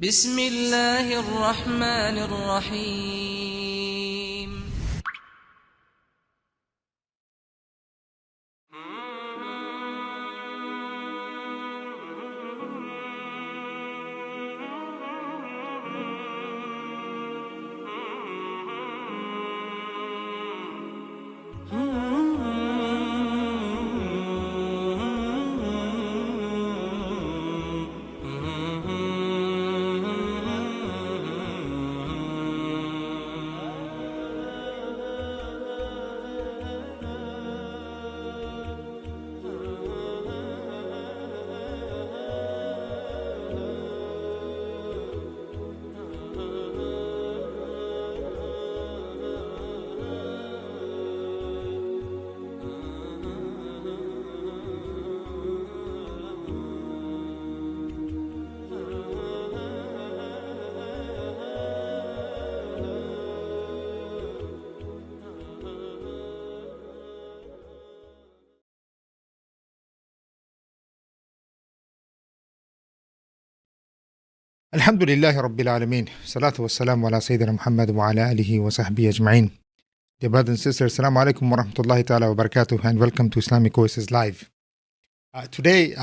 بسم الله الرحمن الرحيم. الحمد لله رب العالمين. Salatu wassalamu ala Sayyidina Muhammad wa ala alihi wa sahbihi ajma'in. Dear brothers and sisters, Assalamu alaikum wa rahmatullahi ta'ala wa barakatuh, and welcome to Islamic Oasis Live. Today,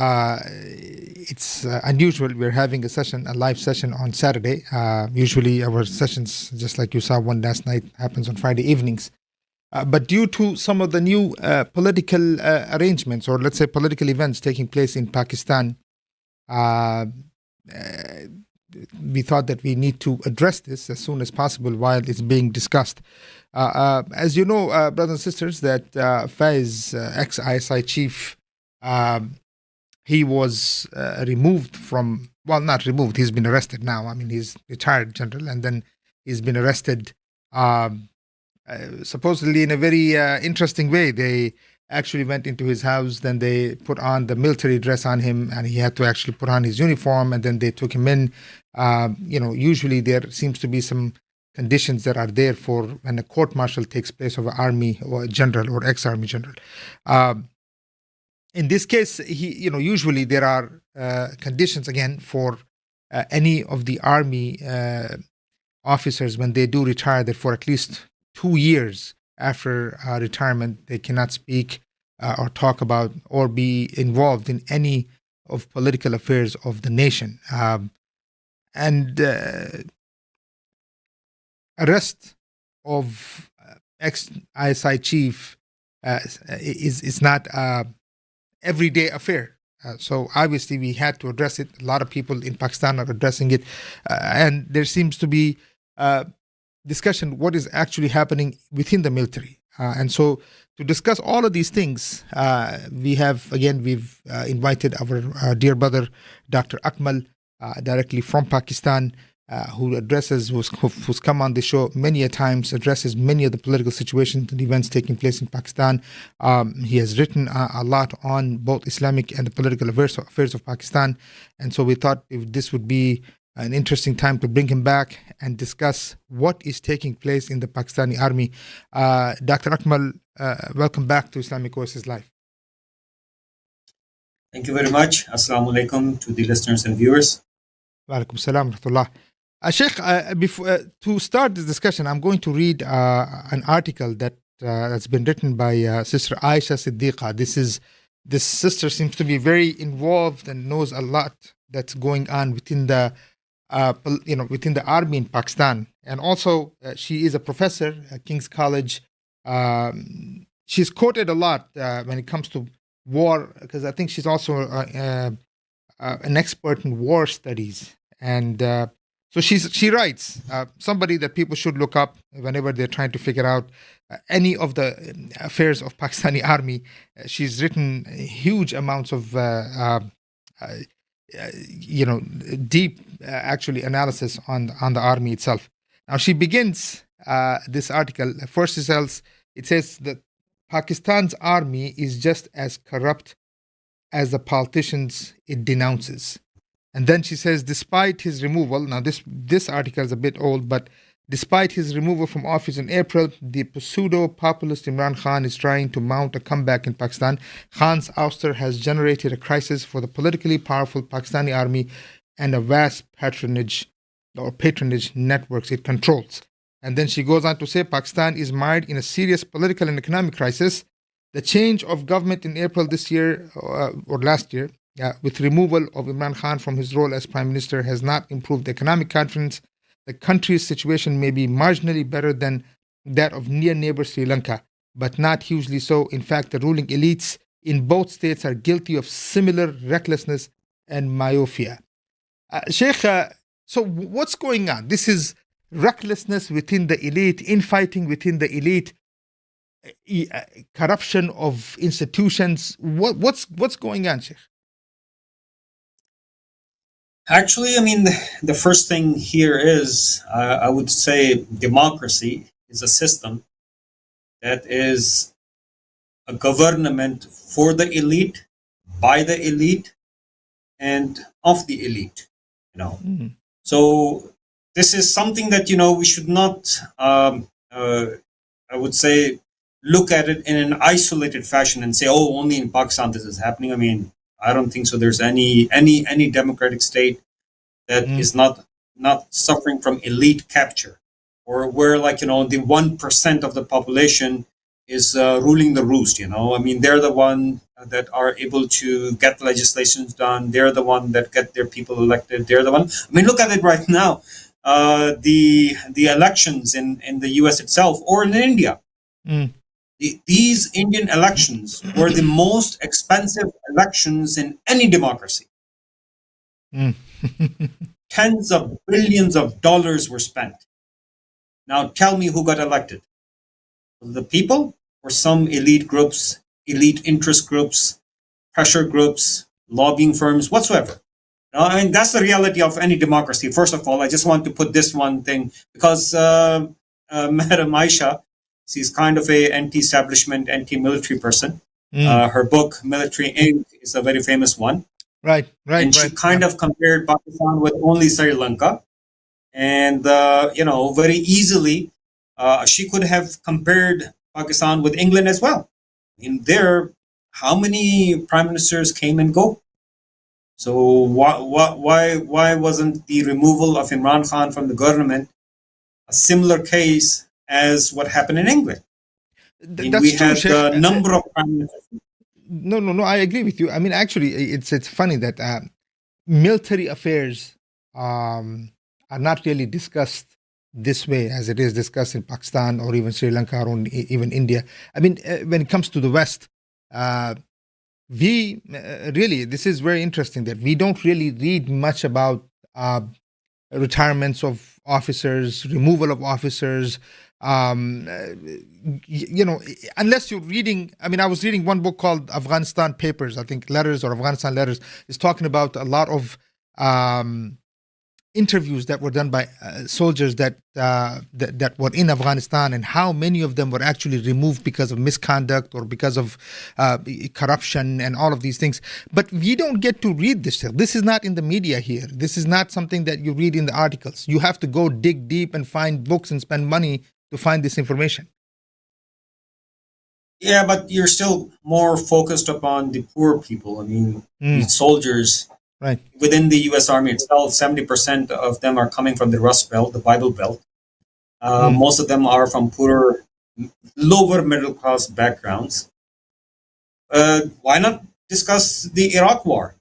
it's unusual. We're having a live session on Saturday. Usually our sessions, just like you saw one last night, happens on Friday evenings. But due to some of the new political arrangements, or let's say political events taking place in Pakistan, we thought that we need to address this as soon as possible while it's being discussed. As you know, brothers and sisters, that Faiz, ex-ISI chief, he was removed from, well, not removed, he's been arrested now. I mean, he's retired general, and then he's been arrested supposedly in a very interesting way. They actually went into his house, then they put on the military dress on him, and he had to actually put on his uniform, and then they took him in. Usually there seems to be some conditions that are there for when a court-martial takes place of an army or a general or ex-army general. In this case, usually there are conditions again for any of the army officers when they do retire, that for at least 2 years after retirement, they cannot speak or talk about or be involved in any of political affairs of the nation. And arrest of ex-ISI chief is not an everyday affair. So obviously we had to address it. A lot of people in Pakistan are addressing it. And there seems to be discussion what is actually happening within the military. And so to discuss all of these things, we've invited our dear brother, Dr. Akmal, directly from Pakistan, who's come on the show many a times, addresses many of the political situations and events taking place in Pakistan. He has written a lot on both Islamic and the political affairs of Pakistan. And so we thought if this would be an interesting time to bring him back and discuss what is taking place in the Pakistani army. Dr. Akmal, welcome back to Islamic Oasis Live. Thank you very much. Assalamu alaikum to the listeners and viewers. Wa alaikum salam wa rahmatullah. Sheikh, to start this discussion, I'm going to read an article that's been written by Sister Aisha Siddiqa. This sister seems to be very involved and knows a lot that's going on within the within the army in Pakistan. And also, she is a professor at King's College. She's quoted a lot when it comes to war, because I think she's also an expert in war studies. And so she writes, somebody that people should look up whenever they're trying to figure out any of the affairs of Pakistani army. She's written huge amounts of deep actually analysis on the army itself. Now she begins this article. First it says that Pakistan's army is just as corrupt as the politicians it denounces. And then she says, despite his removal, now this article is a bit old, but despite his removal from office in April, the pseudo-populist Imran Khan is trying to mount a comeback in Pakistan. Khan's ouster has generated a crisis for the politically powerful Pakistani army, and a vast patronage networks it controls. And then she goes on to say Pakistan is mired in a serious political and economic crisis. The change of government in April this year or last year, with removal of Imran Khan from his role as prime minister, has not improved economic confidence. The country's situation may be marginally better than that of near neighbor Sri Lanka, but not hugely so. In fact, the ruling elites in both states are guilty of similar recklessness and myopia. Sheikh, so what's going on? This is recklessness within the elite, infighting within the elite, corruption of institutions. What's going on, Sheikh? Actually, I mean, the first thing here is I would say democracy is a system that is a government for the elite, by the elite, and of the elite. Mm. So this is something that we should not, I would say, look at it in an isolated fashion and say, oh, only in Pakistan this is happening. I mean, I don't think so. There's any democratic state that is not suffering from elite capture, or where the 1% of the population is ruling the roost. I mean, they're the one that are able to get legislations done. They're the one that get their people elected. They're the one. I mean, look at it right now. The elections in the U.S. itself, or in India. Mm. These Indian elections were the most expensive elections in any democracy. Mm. Tens of billions of dollars were spent. Now tell me who got elected. The people, or some elite groups, elite interest groups, pressure groups, lobbying firms, whatsoever. I mean, that's the reality of any democracy. First of all, I just want to put this one thing, because Madam Aisha, she's kind of a anti-establishment, anti-military person. Her book, Military Inc., is a very famous one. Right. And she kind of compared Pakistan with only Sri Lanka. And, very easily, she could have compared Pakistan with England as well. In there, how many prime ministers came and go? So why wasn't the removal of Imran Khan from the government a similar case as what happened in England? We had a number of prime ministers. No. I agree with you. I mean, actually, it's funny that military affairs are not really discussed this way as it is discussed in Pakistan or even Sri Lanka or even India. I mean, when it comes to the West, we really, this is very interesting that we don't really read much about retirements of officers, removal of officers. Unless you're reading, I mean, I was reading one book called Afghanistan Papers, I think Letters or Afghanistan Letters, is talking about a lot of interviews that were done by soldiers that were in Afghanistan, and how many of them were actually removed because of misconduct or because of corruption and all of these things. But we don't get to read this. This is not in the media here. This is not something that you read in the articles. You have to go dig deep and find books and spend money to find this information. Yeah, but you're still more focused upon the poor people. I mean, the soldiers. Right. Within the U.S. Army itself, 70% of them are coming from the Rust Belt, the Bible Belt. Most of them are from poorer, lower middle class backgrounds. Why not discuss the Iraq War?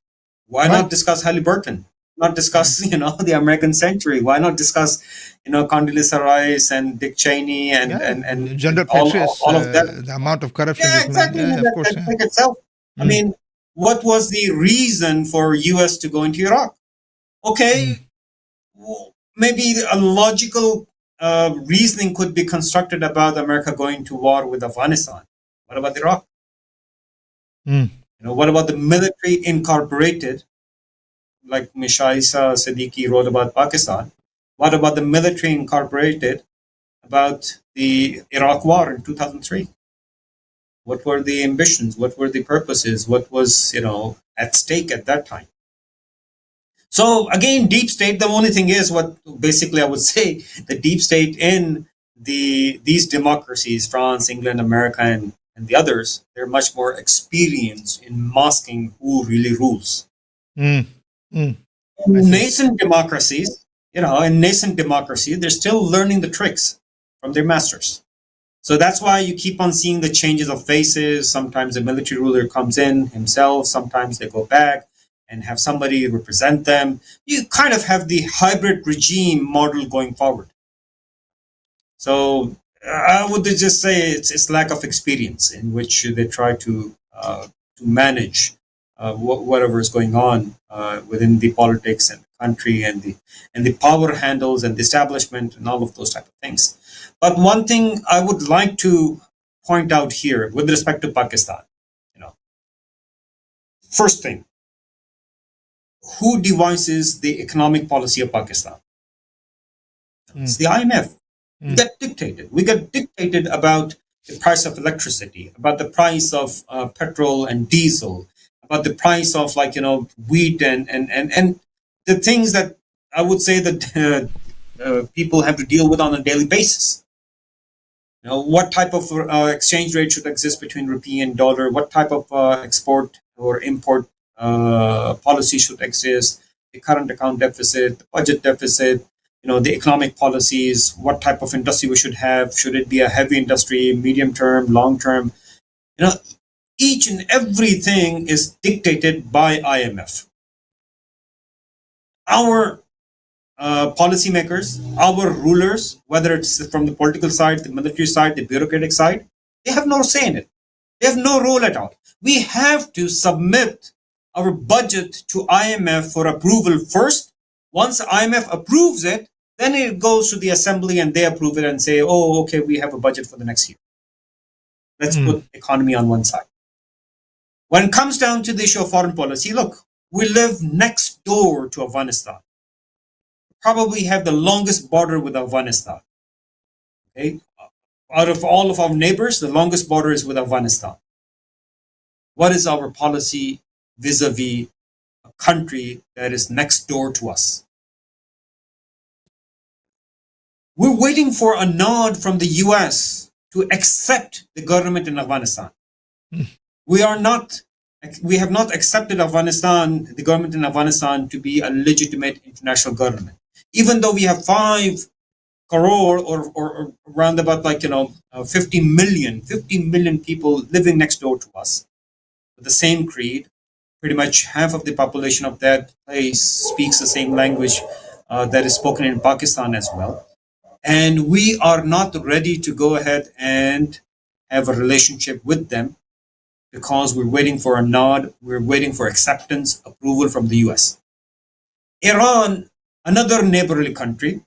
Why not discuss Halliburton? Not discuss, the American century? Why not discuss, Condoleezza Rice and Dick Cheney and General all of that? The amount of corruption. Yeah, exactly. Of course. Itself. I mean, what was the reason for U.S. to go into Iraq? Okay, maybe a logical reasoning could be constructed about America going to war with Afghanistan. What about Iraq? What about the military incorporated, like Mishaisa Siddiqui wrote about Pakistan? What about the military incorporated about the Iraq war in 2003? What were the ambitions? What were the purposes? What was, at stake at that time? So again, deep state, the only thing is what basically I would say, the deep state in these democracies, France, England, America, and the others, they're much more experienced in masking who really rules. I see. Nascent democracies, in nascent democracy, they're still learning the tricks from their masters. So that's why you keep on seeing the changes of faces. Sometimes the military ruler comes in himself, sometimes they go back and have somebody represent them. You kind of have the hybrid regime model going forward. So I would just say it's lack of experience in which they try to manage whatever is going on within the politics and the country and the power handles and the establishment and all of those type of things. But one thing I would like to point out here with respect to Pakistan, first thing, who devises the economic policy of Pakistan? It's the IMF. We get dictated about the price of electricity, about the price of petrol and diesel, about the price of wheat and the things that I would say that people have to deal with on a daily basis. What type of exchange rate should exist between rupee and dollar? What type of export or import policy should exist? The current account deficit, the budget deficit, the economic policies, what type of industry we should have. Should it be a heavy industry, medium term, long term? Each and everything is dictated by IMF. Our policymakers, our rulers, whether it's from the political side, the military side, the bureaucratic side, they have no say in it. They have no role at all. We have to submit our budget to IMF for approval first. Once IMF approves it, then it goes to the assembly and they approve it and say, oh, okay, we have a budget for the next year. Let's put economy on one side. When it comes down to the issue of foreign policy, look, we live next door to Afghanistan. Probably have the longest border with Afghanistan. Okay? Out of all of our neighbors, the longest border is with Afghanistan. What is our policy vis-a-vis a country that is next door to us? We're waiting for a nod from the US to accept the government in Afghanistan. We have not accepted the government in Afghanistan to be a legitimate international government. Even though we have 5 crore or around about 50 million people living next door to us with the same creed. Pretty much half of the population of that place speaks the same language that is spoken in Pakistan as well. And we are not ready to go ahead and have a relationship with them because we're waiting for a nod, we're waiting for acceptance, approval from the US. Iran, another neighborly country,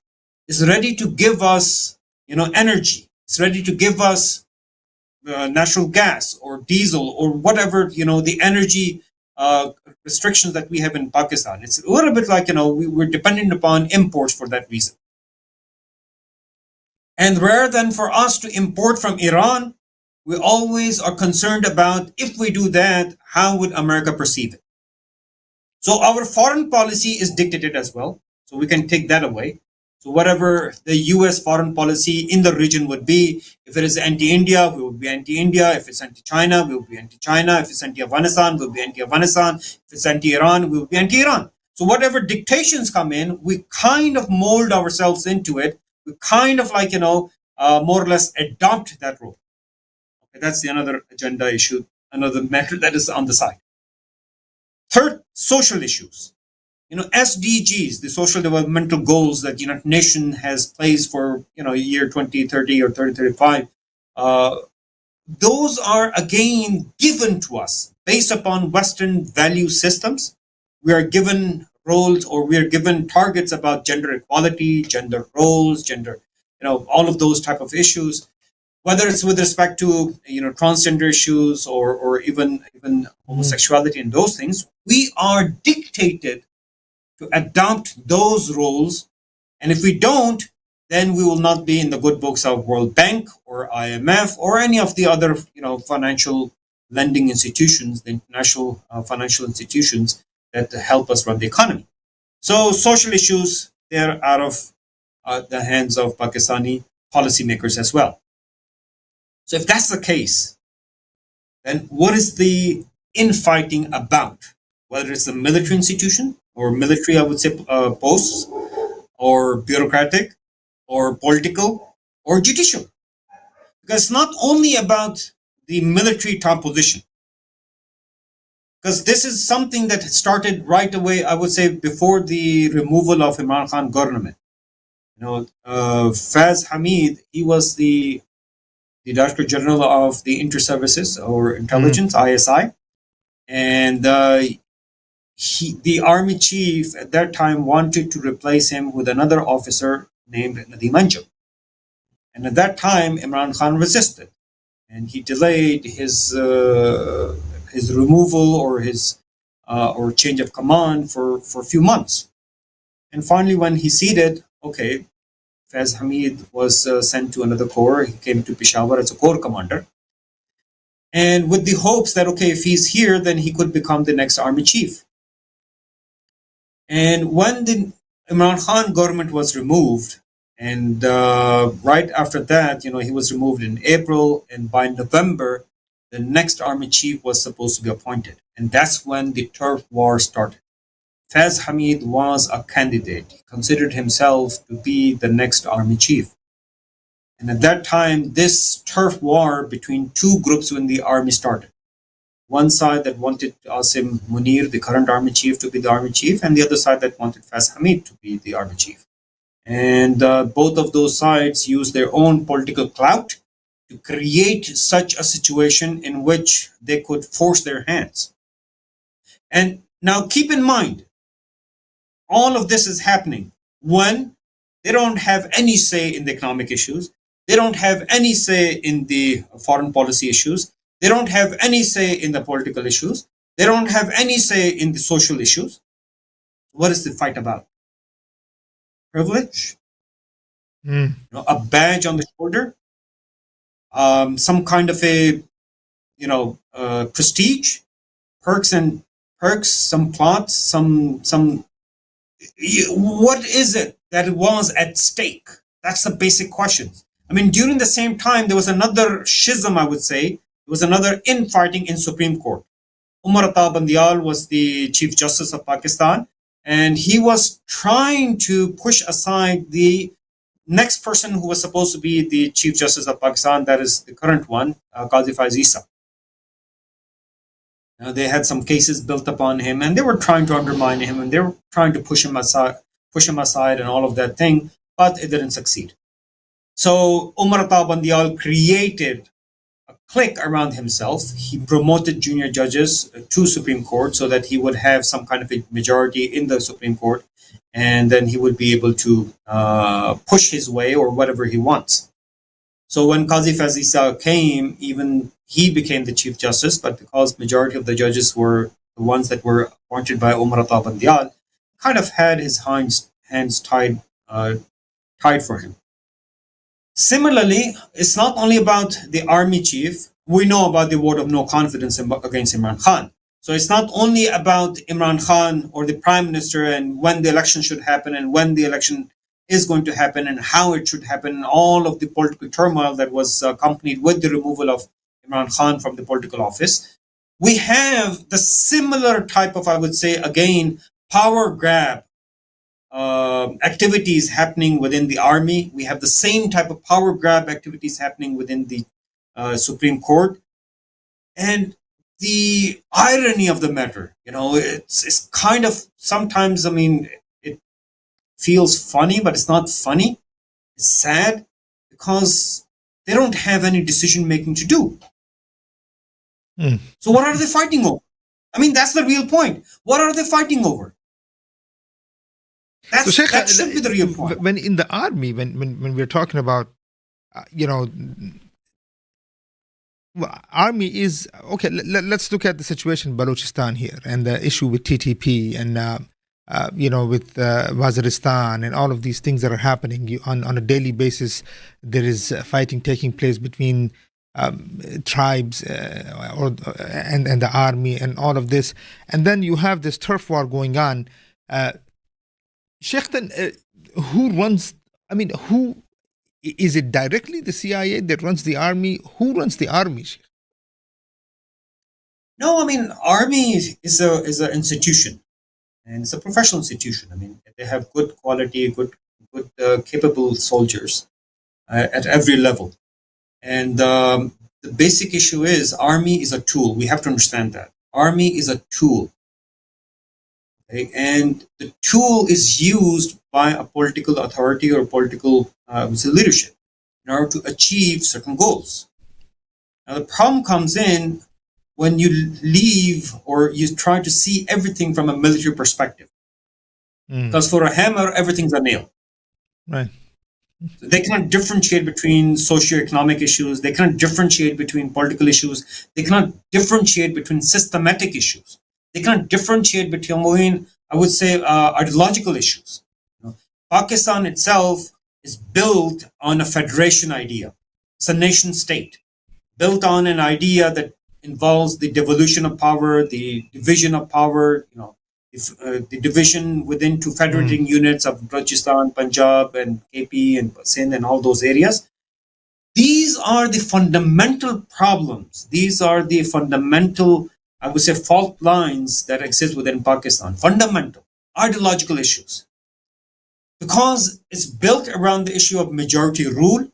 is ready to give us, energy. It's ready to give us natural gas or diesel or whatever, the energy restrictions that we have in Pakistan. It's a little bit like, we're dependent upon imports for that reason. And rather than for us to import from Iran, we always are concerned about if we do that, how would America perceive it? So our foreign policy is dictated as well. So we can take that away. So whatever the US foreign policy in the region would be, if it is anti-India, we would be anti-India. If it's anti-China, we would be anti-China. If it's anti-Afghanistan, we would be anti-Afghanistan. If it's anti-Iran, we would be anti-Iran. So whatever dictations come in, we kind of mold ourselves into it. We kind of more or less adopt that role. Okay, that's the another agenda issue, another matter that is on the side. Third, social issues. SDGs, the social developmental goals that United Nations has placed for year 2030 or 2035, those are again given to us based upon Western value systems. We are given roles or we are given targets about gender equality, gender roles, gender, all of those type of issues, whether it's with respect to transgender issues or even homosexuality and those things. We are dictated to adopt those roles, and if we don't, then we will not be in the good books of World Bank or IMF or any of the other financial lending institutions, the international financial institutions that help us run the economy. So social issues, they're out of the hands of Pakistani policymakers as well. So if that's the case, then what is the infighting about? Whether it's the military institution, or military, I would say, posts, or bureaucratic, or political, or judicial. Because it's not only about the military top position, because this is something that started right away, I would say, before the removal of Imran Khan government. Faiz Hameed, he was the Director General of the Inter-Services or Intelligence, ISI, and the army chief at that time wanted to replace him with another officer named Nadim Anjum. And at that time, Imran Khan resisted, and he delayed his removal or his or change of command for a few months. And finally, when he ceded, okay, Faiz Hameed was sent to another corps. He came to Peshawar as a corps commander, and with the hopes that, okay, if he's here, then he could become the next army chief. And when the Imran Khan government was removed, and right after that, he was removed in April, and by November, the next army chief was supposed to be appointed. And that's when the turf war started. Faiz Hameed was a candidate. He considered himself to be the next army chief. And at that time, this turf war between two groups in the army started. One side that wanted Asim Munir, the current army chief, to be the army chief, and the other side that wanted Faiz Hameed to be the army chief. And both of those sides used their own political clout to create such a situation in which they could force their hands. And now keep in mind, all of this is happening when they don't have any say in the economic issues. They don't have any say in the foreign policy issues. They don't have any say in the political issues. They don't have any say in the social issues. What is the fight about? Privilege? A badge on the shoulder? Some kind of a, prestige? Perks, some plots, some. What is it that was at stake? That's the basic question. I mean, during the same time, there was another schism, I would say. There was another infighting in Supreme Court. Umar Ata Bandial was the Chief Justice of Pakistan, and he was trying to push aside the next person who was supposed to be the Chief Justice of Pakistan, that is the current one, Qazi Faiz Issa. They had some cases built upon him, and they were trying to undermine him, and they were trying to push him aside and all of that thing, but it didn't succeed. So Umar Ata Bandial created a clique around himself. He promoted junior judges to Supreme Court so that he would have some kind of a majority in the Supreme Court, and then he would be able to push his way or whatever he wants. So when Qazi Faiz Issa came, even he became the Chief Justice, but because majority of the judges were the ones that were appointed by Umar Ata Bandial, kind of had his hands tied for him. Similarly, it's not only about the army chief. We know about the vote of no confidence against Imran Khan. So it's not only about Imran Khan or the prime minister and when the election should happen and when the election is going to happen and how it should happen, and all of the political turmoil that was accompanied with the removal of Imran Khan from the political office. We have the similar type of, I would say, again, power grab activities happening within the army. We have the same type of power grab activities happening within the Supreme Court. And the irony of the matter, it's kind of sometimes, it feels funny, but it's not funny. It's sad because they don't have any decision making to do. So what are they fighting over? That's the real point. What are they fighting over? That should be the real point. When in the army, when we're talking about, army is okay. Let's look at the situation in Balochistan here and the issue with TTP and with Waziristan and all of these things that are happening on a daily basis. There is fighting taking place between tribes and the army and all of this, and then you have this turf war going on. Sheikh, who runs? Who is it? Directly the CIA that runs the army? Who runs the army, Sheikh? No, army is an institution, and it's a professional institution. I mean, they have good quality, good capable soldiers at every level. And the basic issue is army is a tool. We have to understand that army is a tool, okay? And the tool is used by a political authority or political leadership in order to achieve certain goals. Now the problem comes in when you leave or you try to see everything from a military perspective. Because for a hammer, everything's a nail. Right. They cannot differentiate between socioeconomic issues. They cannot differentiate between political issues. They cannot differentiate between systematic issues. They cannot differentiate between, I would say, ideological issues. You know, Pakistan itself is built on a federation idea. It's a nation state built on an idea that involves the devolution of power, the division of power, you know, the division within two federating units of Balochistan, Punjab, and KP and Sindh and all those areas. These are the fundamental problems. These are the fundamental, I would say, fault lines that exist within Pakistan. Fundamental, ideological issues. Because it's built around the issue of majority rule.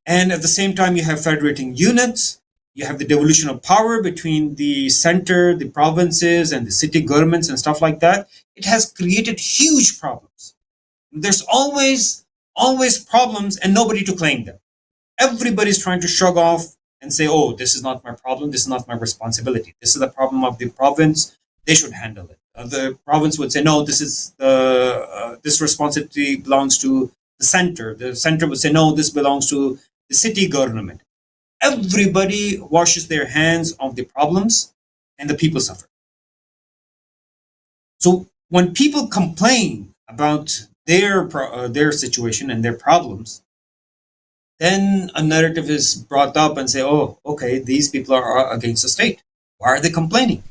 And at the same time, you have federating units. You have the devolution of power between the center, the provinces, and the city governments and stuff like that. It has created huge problems. There's always problems and nobody to claim them. Everybody's trying to shrug off and say, oh, this is not my problem. This is not my responsibility. This is the problem of the province. They should handle it. The province would say, no, this responsibility belongs to the center. The center would say, no, this belongs to the city government. Everybody washes their hands of the problems and the people suffer. So when people complain about their situation and their problems, then a narrative is brought up and say, oh, okay, these people are against the state. Why are they complaining?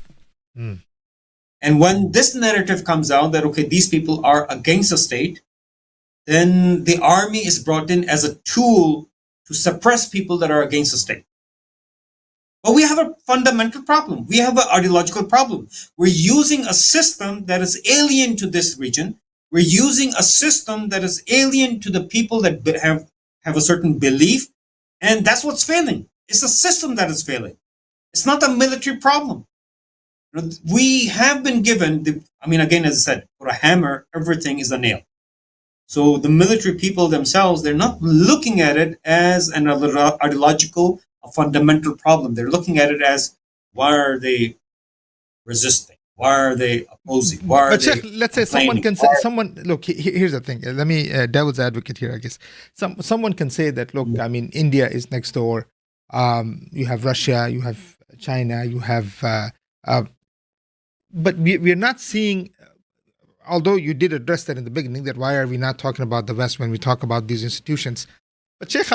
And when this narrative comes out that, okay, these people are against the state, then the army is brought in as a tool to suppress people that are against the state. But we have a fundamental problem. We have an ideological problem. We're using a system that is alien to this region. We're using a system that is alien to the people that have a certain belief. And that's what's failing. It's the system that is failing. It's not a military problem. We have been given, again, as I said, for a hammer, everything is a nail. So the military people themselves, they're not looking at it as an ideological, a fundamental problem. They're looking at it as, why are they resisting? Why are they opposing? Why are but they Sheikh, let's say someone can say, look, here's the thing. Let me devil's advocate here, I guess. Someone can say that, look, India is next door. You have Russia, you have China, you have, but we're not seeing, although you did address that in the beginning, that why are we not talking about the West when we talk about these institutions? But Sheikh,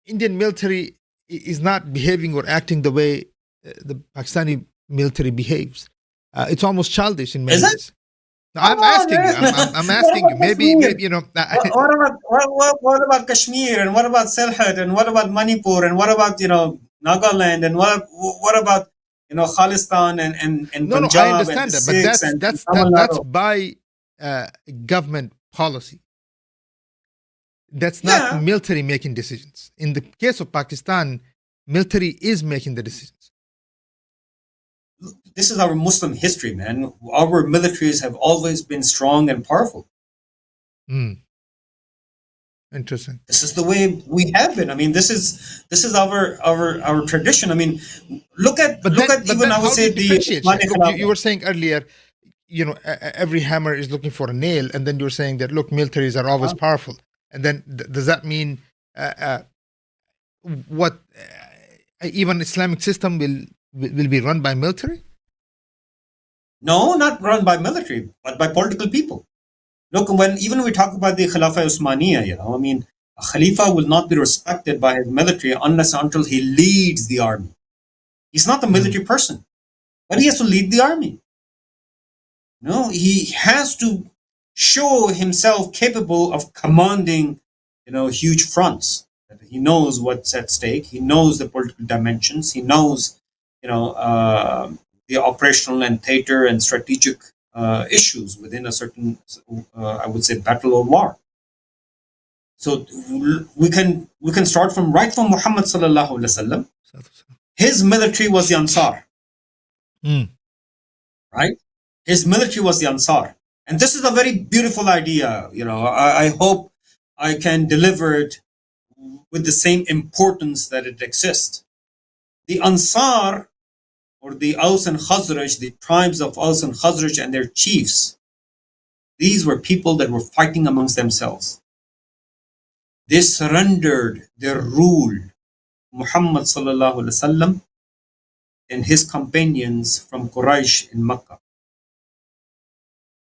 Indian military is not behaving or acting the way the Pakistani military behaves. It's almost childish in many ways. No, I'm asking you. I'm asking you. Maybe you know. What about Kashmir and what about Sylhet and what about Manipur and what about Nagaland and what about Khalistan and no, Punjab? I understand that, but that's by government policy. That's not military making decisions. In the case of Pakistan, military is making the decisions. This is our Muslim history, man. Our militaries have always been strong and powerful. Interesting. This is the way we have been. This is our tradition. Look at even I would say the. You were saying earlier, every hammer is looking for a nail, and then you were saying that look, militaries are always powerful. And then does that mean what even Islamic system will be run by military? No, not run by military, but by political people. Look, even we talk about the Khilafah Usmaniya, a Khalifa will not be respected by his military unless until he leads the army. He's not a military person, but he has to lead the army. No, he has to show himself capable of commanding, huge fronts. He knows what's at stake. He knows the political dimensions. He knows, the operational and theater and strategic issues within a certain, I would say, battle or war. So we can start from Muhammad sallallahu alaihi wasallam. His military was the Ansar, right? His military was the Ansar, and this is a very beautiful idea. I hope I can deliver it with the same importance that it exists. The Ansar, or the Aus and Khazraj, the tribes of Aus and Khazraj and their chiefs, these were people that were fighting amongst themselves. They surrendered their rule to Muhammad sallallahu alaihi wasallam and his companions from Quraysh in Mecca.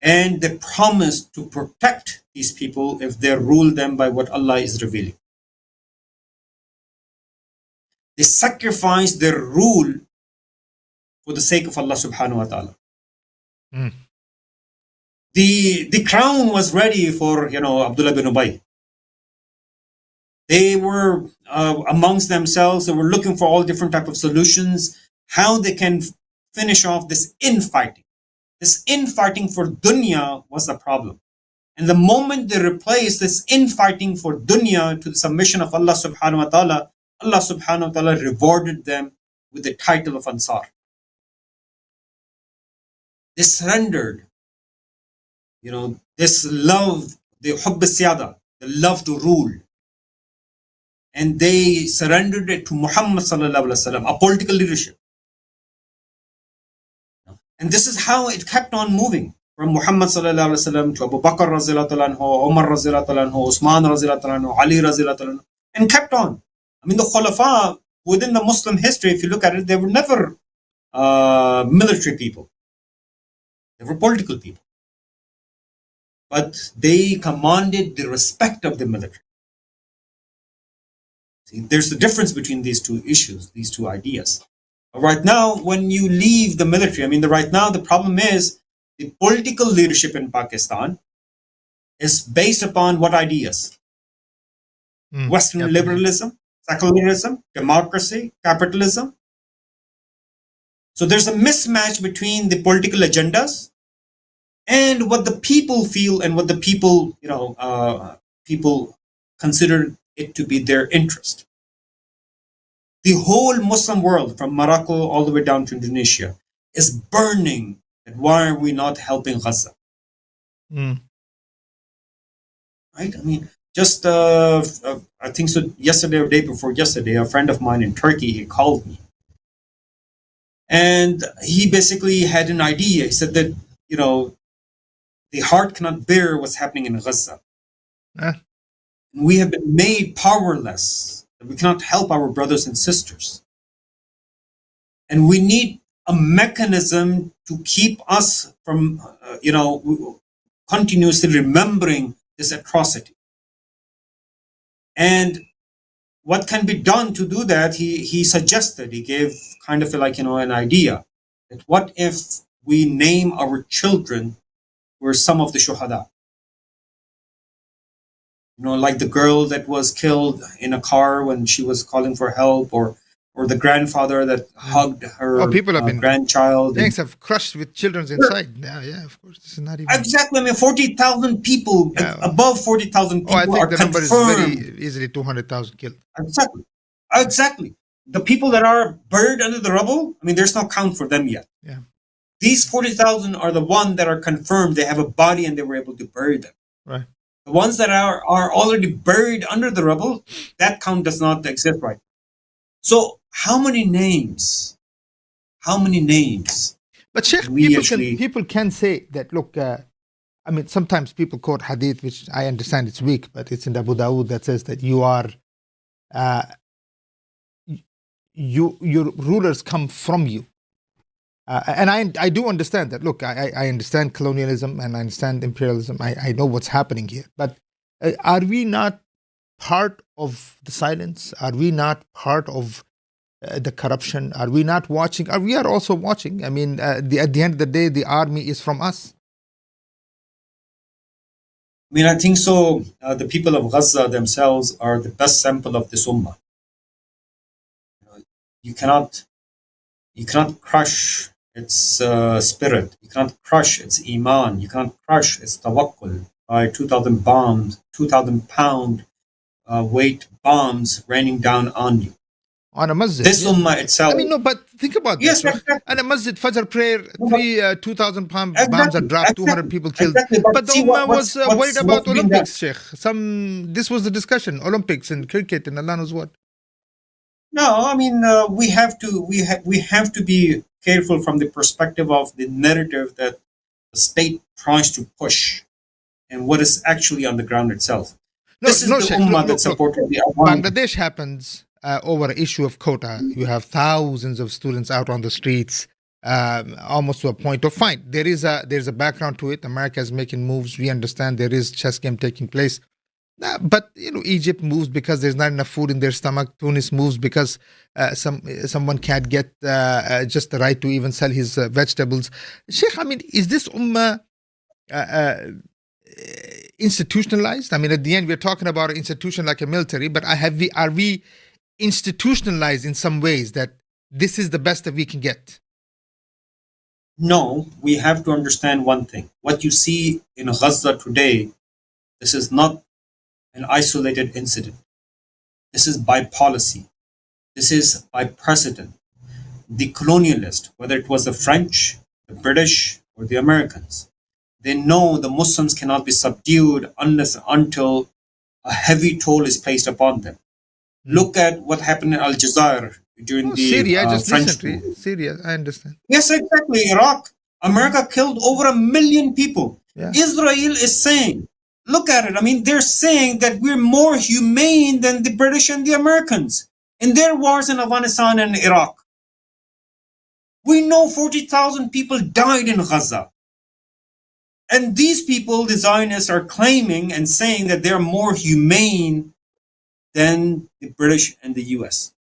And they promised to protect these people if they rule them by what Allah is revealing. They sacrificed their rule for the sake of Allah subhanahu wa ta'ala. The crown was ready for Abdullah bin Ubay. They were amongst themselves. They were looking for all different type of solutions, how they can finish off this infighting. This infighting for dunya was the problem. And the moment they replaced this infighting for dunya to the submission of Allah subhanahu wa ta'ala, Allah subhanahu wa ta'ala rewarded them with the title of Ansar. They surrendered, this love, the hubb siyada, the love to rule. And they surrendered it to Muhammad sallallahu alaihi wasallam, a political leadership. And this is how it kept on moving from Muhammad sallallahu alaihi wasallam to Abu Bakr radhiyallahu anhu, Umar radhiyallahu anhu, Usman radhiyallahu anhu, Ali radhiyallahu anhu, and kept on. I mean, the Khulafa within the Muslim history, if you look at it, they were never military people. They were political people. But they commanded the respect of the military. See, there's the difference between these two issues, these two ideas. Right now, when you leave the military, right now the problem is the political leadership in Pakistan is based upon what ideas? Western liberalism, secularism, democracy, capitalism. So there's a mismatch between the political agendas and what the people feel and what the people, people consider it to be their interest. The whole Muslim world, from Morocco all the way down to Indonesia, is burning. And why are we not helping Gaza? Right? Just I think so. Yesterday or day before yesterday, a friend of mine in Turkey, he called me, and he basically had an idea. He said that the heart cannot bear what's happening in Gaza. We have been made powerless. We cannot help our brothers and sisters. And we need a mechanism to keep us from, continuously remembering this atrocity. And what can be done to do that? He suggested, he gave kind of an idea that what if we name our children were some of the shuhada? Like the girl that was killed in a car when she was calling for help, or the grandfather that hugged her people have been grandchild. Things have crushed with children inside. Yeah, of course. This is not even... Exactly. 40,000 people, above 40,000 people I think are the number confirmed. is very easily 200,000 killed. Exactly. The people that are buried under the rubble, there's no count for them yet. Yeah. These 40,000 are the ones that are confirmed. They have a body and they were able to bury them. Right. The ones that are already buried under the rubble, that count does not exist right. So how many names? But Sheikh, people can say that, look, sometimes people quote hadith, which I understand it's weak, but it's in Abu Dawood that says that your rulers come from you. And I do understand that. Look, I understand colonialism and I understand imperialism. I know what's happening here. But are we not part of the silence? Are we not part of the corruption? Are we not watching? We are also watching. At the end of the day, the army is from us. I think so. The people of Gaza themselves are the best sample of this ummah. You cannot crush its spirit. You cannot crush its iman. You cannot crush its tawakkul by 2,000 bombs, 2,000 pound weight bombs raining down on you. On a masjid. This Yeah. ummah itself. I mean, no, but think about Yes, that. exactly. And a masjid, Fajr prayer, No, but 2,000 bombs are exactly, dropped, 200 exactly, people killed. exactly. But But the see Ummah was worried about what's been done. Olympics, Sheikh. This was the discussion, Olympics and cricket and Allah knows what. No, I mean we have to we have to be careful from the perspective of the narrative that the state tries to push and what is actually on the ground itself. No, This is no, the Sheikh. ummah Look, that supported the Bangladesh happens over an issue of quota. You have thousands of students out on the streets, almost to a point of fine. There's a background to it. America is making moves. We understand there is chess game taking place. But Egypt moves because there's not enough food in their stomach. Tunis moves because someone can't get just the right to even sell his vegetables. Sheikh, I mean, is this ummah institutionalized? I mean, at the end, we're talking about an institution like a military, but are we institutionalized in some ways that this is the best that we can get? No, we have to understand one thing. What you see in Gaza today, this is not an isolated incident. This is by policy. This is by precedent. The colonialist, whether it was the French, the British, or the Americans, they know the Muslims cannot be subdued until a heavy toll is placed upon them. Look at what happened in Algeria during the Syria, just French recently. rule. Syria, I understand. Yes, exactly. Iraq. America killed over 1 million people. Yeah. Israel is saying, look at it. I mean, they're saying that we're more humane than the British and the Americans in their wars in Afghanistan and Iraq. We know 40,000 people died in Gaza. And these people, the Zionists, are claiming and saying that they're more humane than the British and the US.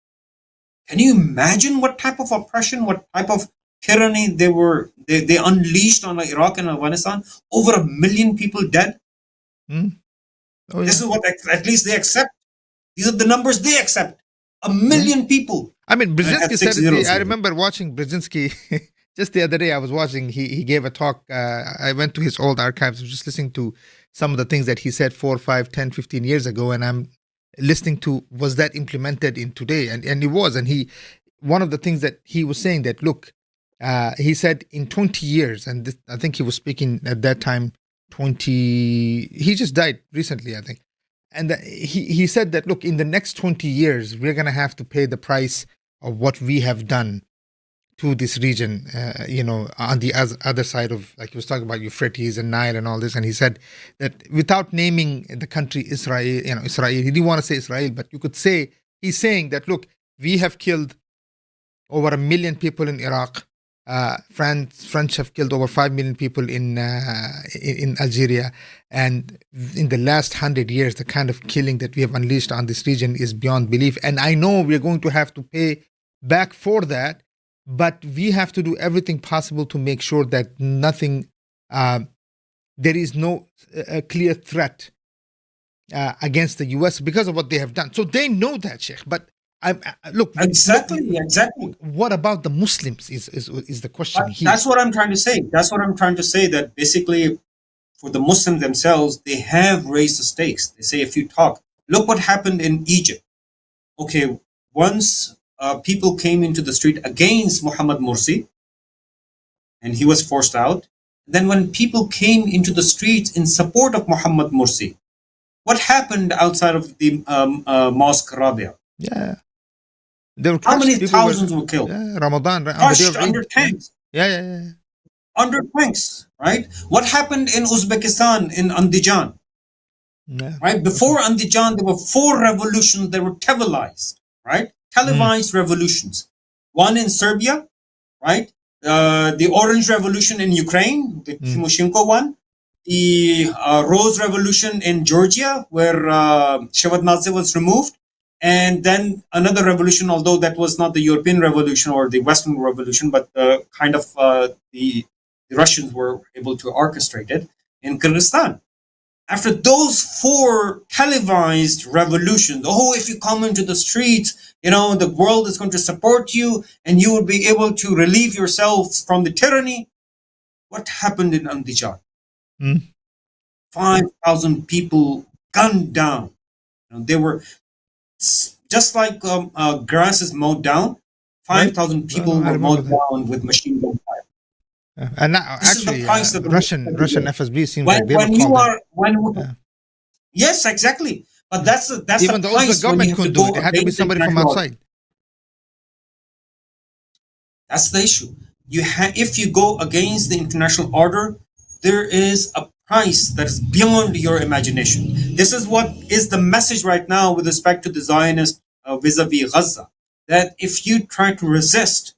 Can you imagine what type of oppression, what type of tyranny they unleashed on Iraq and Afghanistan? Over 1 million people dead. Oh, yeah. This is what at least they accept. These are the numbers they accept. 1 million people. I mean, Brzezinski said it. I F-60. remember watching Brzezinski just the other day. I was watching. He gave a talk. I went to his old archives. I was just listening to some of the things that he said 4, 5, 10, 15 years ago, and I'm listening to was that implemented in today, and it was. And one of the things that he was saying that look, he said in 20 years, and this, I think he was speaking at that time. He just died recently, I think. And he said that, look, in the next 20 years, we're going to have to pay the price of what we have done to this region, on the other side of, like he was talking about Euphrates and Nile and all this. And he said that without naming the country Israel, Israel, he didn't want to say Israel, but you could say, he's saying that, look, we have killed over 1 million people in Iraq. French have killed over 5 million people in Algeria, and in the last 100 years, the kind of killing that we have unleashed on this region is beyond belief. And I know we're going to have to pay back for that, but we have to do everything possible to make sure that nothing, there is no clear threat against the U.S. because of what they have done. So they know that, Sheikh. But look, Exactly. what about the Muslims is the question here. That's what I'm trying to say. That basically, for the Muslims themselves, they have raised the stakes. They say, if you talk, look what happened in Egypt. Okay, once people came into the street against Muhammad Morsi, and he was forced out. Then when people came into the streets in support of Muhammad Morsi, what happened outside of the Mosque Rabia? Yeah. How many thousands were killed? Yeah, Ramadan, right? Crushed under tanks. Yeah. Under tanks, right? What happened in Uzbekistan, in Andijan? Yeah. Right? Before Andijan, there were 4 revolutions that were televised, right? Televised revolutions. One in Serbia, right? The Orange Revolution in Ukraine, the Timoshenko one. The Rose Revolution in Georgia, where Shevardnadze was removed. And then another revolution, although that was not the European Revolution or the Western Revolution, but the Russians were able to orchestrate it in Kyrgyzstan. After those 4 televised revolutions, oh, if you come into the streets, the world is going to support you and you will be able to relieve yourself from the tyranny. What happened in Andijan? 5,000 people gunned down. They were just like grass is mowed down. 5,000 people were mowed down with machine gun fire. And now, This actually, is the price that Russian FSB seems like they were called. Yes, exactly. But that's Even the though price the government when you have couldn't to do it, go it had to be against somebody from international outside. That's the issue. If you go against the international order, there is a price that is beyond your imagination. This is what is the message right now with respect to the Zionist vis-a-vis Gaza. That if you try to resist,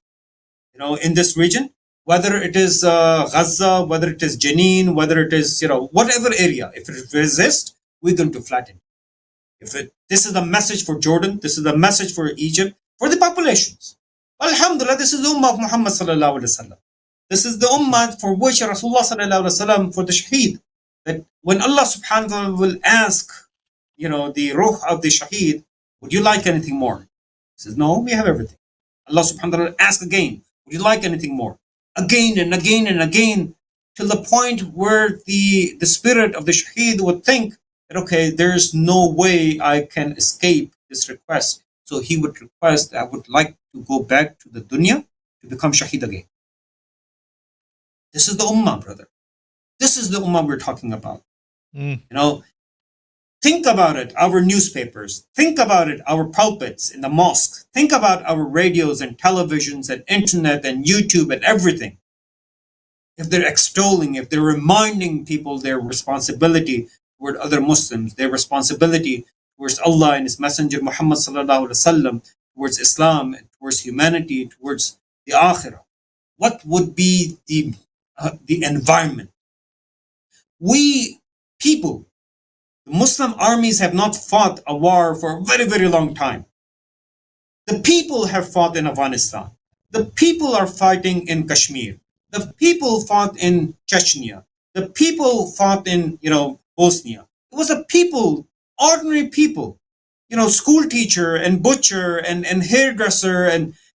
in this region, whether it is Gaza, whether it is Jenin, whether it is whatever area, if it resists, we're going to flatten. This is the message for Jordan. This is the message for Egypt, for the populations. Alhamdulillah, this is the Ummah of Muhammad sallallahu alaihi wasallam. This is the Ummah for which Rasulullah sallallahu alaihi wasallam, for the Shaheed, that when Allah subhanahu wa ta'ala will ask, the ruh of the Shaheed, would you like anything more? He says, no, we have everything. Allah subhanahu wa ta'ala asks again, would you like anything more? Again and again and again, till the point where the spirit of the Shaheed would think that, okay, there's no way I can escape this request. So he would request, I would like to go back to the dunya to become Shaheed again. This is the Ummah, brother. This is the Ummah we're talking about. Think about it, our newspapers. Think about it, our pulpits in the mosque. Think about our radios and televisions and internet and YouTube and everything. If they're extolling, if they're reminding people their responsibility toward other Muslims, their responsibility towards Allah and His Messenger Muhammad sallallahu alaihi wasallam, towards Islam, and towards humanity, towards the Akhirah, what would be the environment? We people, the Muslim armies have not fought a war for a very, very long time. The people have fought in Afghanistan. The people are fighting in Kashmir. The people fought in Chechnya. The people fought in, Bosnia. It was a people, ordinary people, school teacher and butcher and hairdresser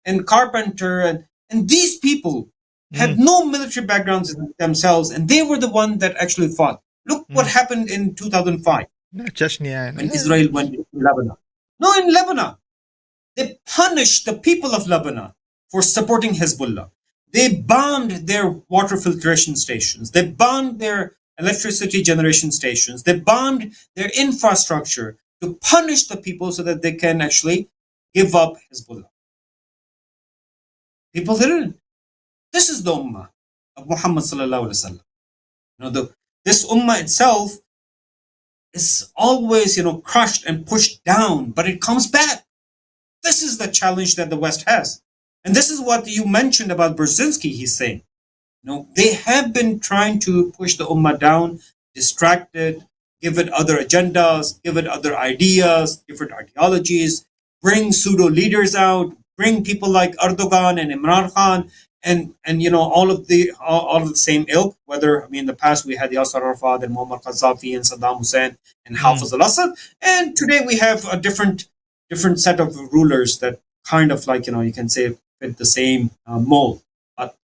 and carpenter. And these people had no military backgrounds themselves, and they were the one that actually fought. Look what happened in 2005 Chechnya, when Israel went to Lebanon. No, in Lebanon. They punished the people of Lebanon for supporting Hezbollah. They bombed their water filtration stations. They bombed their electricity generation stations. They bombed their infrastructure to punish the people so that they can actually give up Hezbollah. People didn't. This is the Ummah of Muhammad sallallahu alaihi wasallam. This Ummah itself is always, crushed and pushed down, but it comes back. This is the challenge that the West has. And this is what you mentioned about Brzezinski, he's saying. They have been trying to push the Ummah down, distract it, give it other agendas, give it other ideas, different ideologies, bring pseudo leaders out, bring people like Erdogan and Imran Khan, and all of the same ilk. Whether in the past we had Yasser Arafat and Muammar Gaddafi and Saddam Hussein and Hafez al-Assad, and today we have a different set of rulers that kind of you can say fit the same mold. But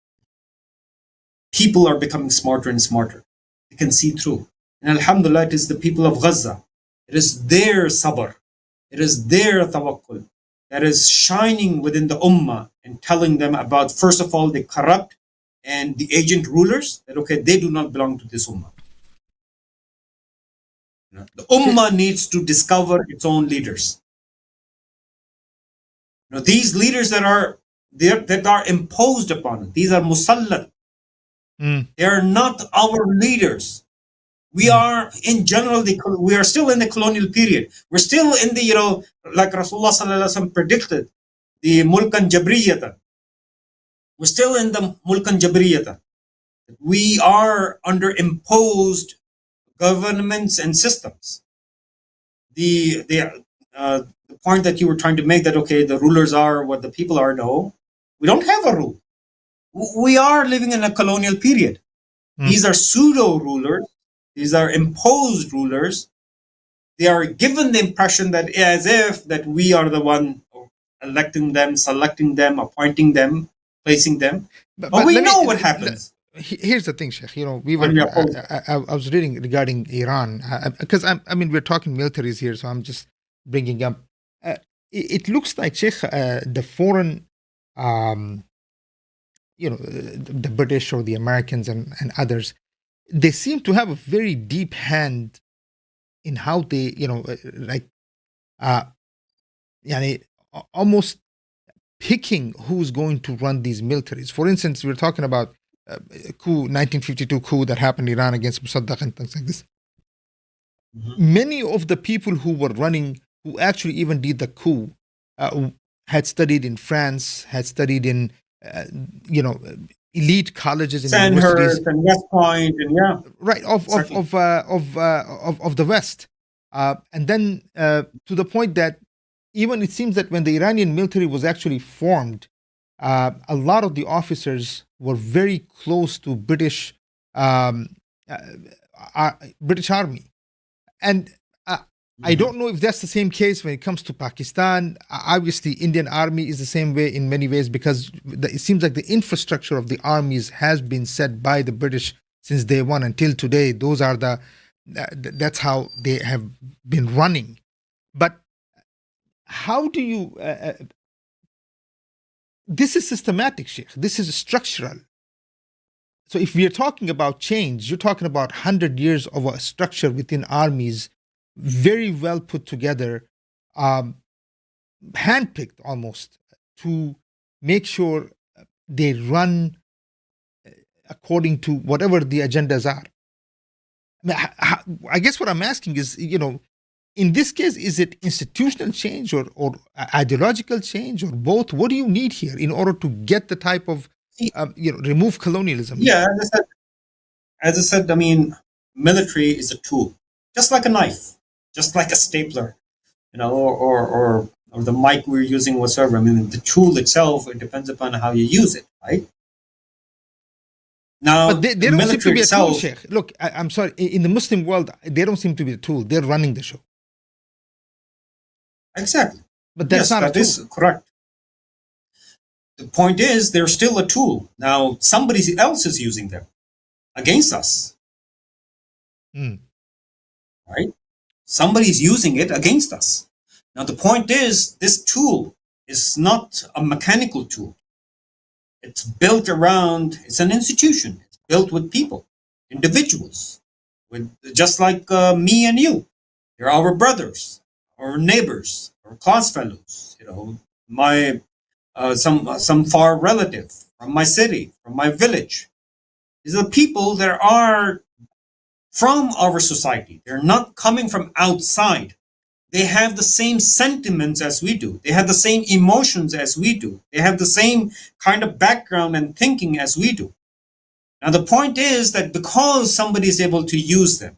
people are becoming smarter and smarter. They can see through. And alhamdulillah, it is the people of Gaza. It is their sabr. It is their tawakkul that is shining within the ummah and telling them about, first of all, the corrupt and the agent rulers, that, okay, they do not belong to this ummah. The ummah needs to discover its own leaders. These leaders that are imposed upon us, these are musallat. They are not our leaders. We are in general, we are still in the colonial period. We're still in the, like Rasulullah sallallahu alaihi wasallam predicted, the mulkan jabriyata. We're still in the mulkan jabriyata. We are under imposed governments and systems. The point that you were trying to make, that, okay, the rulers are what the people are, no. We don't have a rule. We are living in a colonial period. These are pseudo rulers These are imposed rulers. They are given the impression that as if that we are the one electing them, selecting them, appointing them, placing them. But we know what happens. Here's the thing, Sheikh. You know, we were. When we oppose I was reading regarding Iran because I mean, we're talking militaries here, so I'm just bringing up. It looks like, Sheikh, the foreign, you know, the British or the Americans and others, they seem to have a very deep hand in how they, you know, like, yani, almost picking who's going to run these militaries. For instance, we're talking about coup, 1952 coup that happened in Iran against Mossadegh and things like this. Many of the people who were running, who actually even did the coup, had studied in France, had studied in, you know, elite colleges and universities. Sandhurst and West Point, and yeah, right, of the West, and then to the point that even it seems that when the Iranian military was actually formed, a lot of the officers were very close to British Army, and I don't know if that's the same case when it comes to Pakistan. Obviously, Indian Army is the same way in many ways because it seems like the infrastructure of the armies has been set by the British since day one until today. Those are that's how they have been running. But how do you? This is systematic, Sheikh. This is structural. So if we are talking about change, you're talking about 100 years of a structure within armies, very well put together, handpicked almost to make sure they run according to whatever the agendas are. I guess what I'm asking is, you know, in this case, is it institutional change or ideological change or both? What do you need here in order to get the type of, you know, remove colonialism? Yeah, as I said, I mean, military is a tool, just like a knife, just like a stapler, you know, or the mic we're using, whatsoever. I mean, the tool itself, it depends upon how you use it, right? Now, but they don't seem to be a tool, Sheikh. Look, I'm sorry. In the Muslim world, they don't seem to be a tool. They're running the show. Exactly. But that's not a tool. That is correct. The point is, they're still a tool. Now, somebody else is using them against us. Right? Somebody's using it against us. Now, the point is, this tool is not a mechanical tool. It's built around, it's an institution. It's built with people, individuals, with just like me and you. You're our brothers, our neighbors, our class fellows, you know, my some far relative from my city, from my village. These are people that are from our society. They're not coming from outside. They have the same sentiments as we do. They have the same emotions as we do. They have the same kind of background and thinking as we do. Now, the point is that because somebody is able to use them,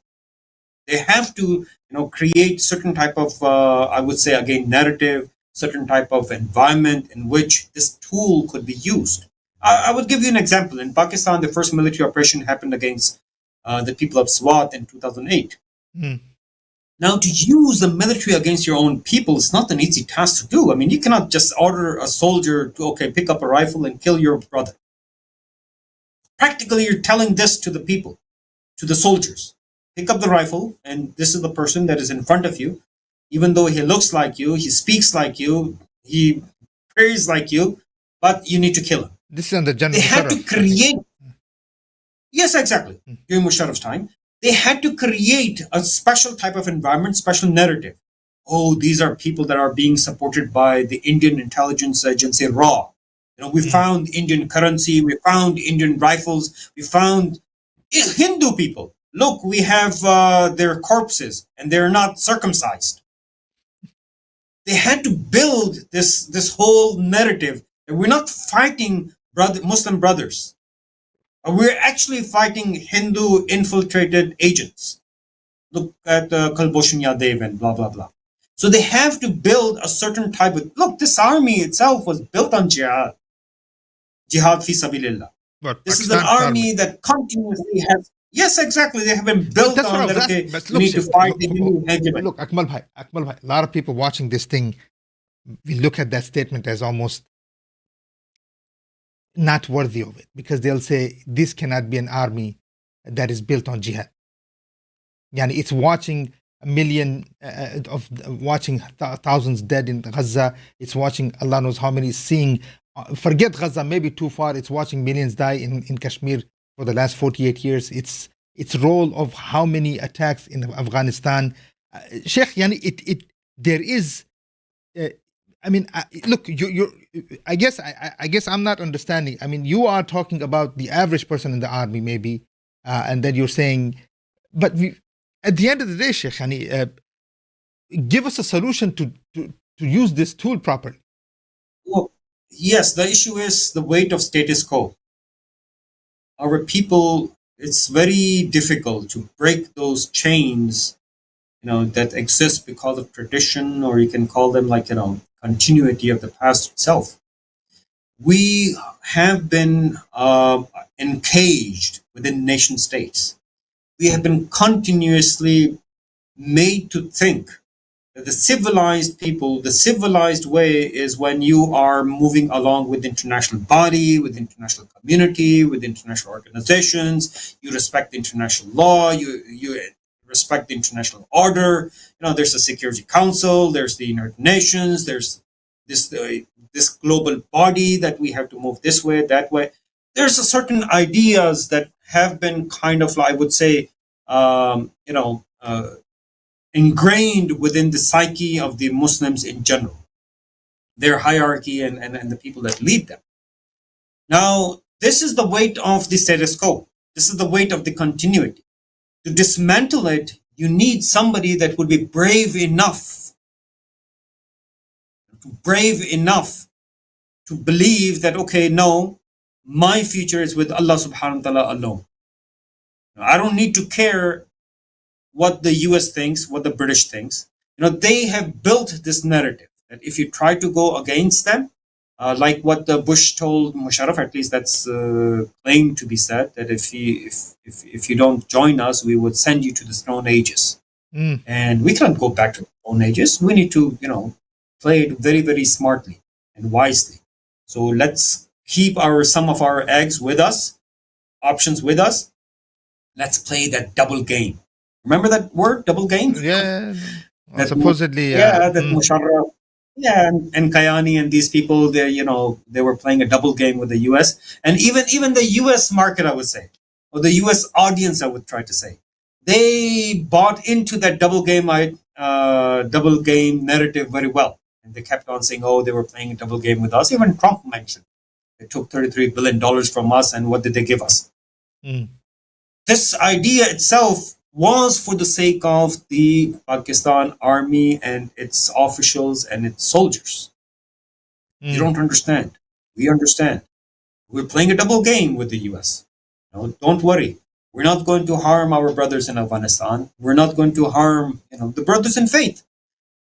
they have to, you know, create certain type of, I would say, again, narrative, certain type of environment in which this tool could be used. I would give you an example. In Pakistan, the first military operation happened against the people of Swat in 2008. Now, to use the military against your own people is not an easy task to do. I mean, you cannot just order a soldier to, okay, pick up a rifle and kill your brother. Practically, you're telling this to the people, to the soldiers. Pick up the rifle, and this is the person that is in front of you. Even though he looks like you, he speaks like you, he prays like you, but you need to kill him. This is under General They had to create... Yes, exactly. During Musharraf's time, they had to create a special type of environment, special narrative. Oh, these are people that are being supported by the Indian intelligence agency, RAW. You know, we found Indian currency, we found Indian rifles, we found Hindu people. Look, we have their corpses, and they're not circumcised. They had to build this whole narrative that we're not fighting Muslim brothers. We're actually fighting Hindu infiltrated agents. Look at Kulbhushan Yadav and blah, blah, blah. So they have to build a certain type of... Look, this army itself was built on jihad. Jihad fi sabilillah. This is an army that continuously has... Yes, exactly. They have been built That's what I on was that. asking. Okay, But we look, need to Sheikh, fight the new hegemony. look, Akmal bhai, a lot of people watching this thing, we look at that statement as almost not worthy of it, because they'll say this cannot be an army that is built on jihad. Yani it's watching a million of watching thousands dead in Gaza. It's watching Allah knows how many, seeing forget Gaza, maybe too far. It's watching millions die in Kashmir for the last 48 years. Its role of how many attacks in Afghanistan. Sheikh, yani it there is. Uh, I mean, look, you. I guess I'm not understanding. I mean, you are talking about the average person in the army, maybe, and then you're saying, but at the end of the day, Sheikh, give us a solution to use this tool properly. Well, yes, the issue is the weight of status quo. Our people, it's very difficult to break those chains, that exist because of tradition, or you can call them like, continuity of the past itself. We have been encaged within nation states. We have been continuously made to think that the civilized people, the civilized way is when you are moving along with the international body, with the international community, with international organizations. You respect the international law. You respect the international order. There's a Security Council. There's the United Nations. There's this global body that we have to move this way, that way. There's a certain ideas that have been kind of, I would say, ingrained within the psyche of the Muslims in general, their hierarchy and the people that lead them. Now, this is the weight of the status quo. This is the weight of the continuity. To dismantle it, you need somebody that would be brave enough to believe that, okay, no, my future is with Allah subhanahu wa ta'ala alone. I don't need to care what the US thinks, what the British thinks. They have built this narrative that if you try to go against them, like what the Bush told Musharraf, at least that's claimed to be said, that if you don't join us, we would send you to the Stone Ages. And we cannot go back to the Stone Ages. We need to, play it very, very smartly and wisely. So let's keep some of our eggs with us, options with us. Let's play that double game. Remember that word, double game? Yeah, That supposedly. that Musharraf, and Kayani and these people, they were playing a double game with the US, and even the US market, I would say, or the US audience, I would try to say, they bought into that double game narrative very well, and they kept on saying, oh, they were playing a double game with us. Even Trump mentioned they took $33 billion from us, and what did they give us? This idea itself was for the sake of the Pakistan army and its officials and its soldiers. You don't understand. We understand. We're playing a double game with the US. Don't worry. We're not going to harm our brothers in Afghanistan. We're not going to harm, the brothers in faith.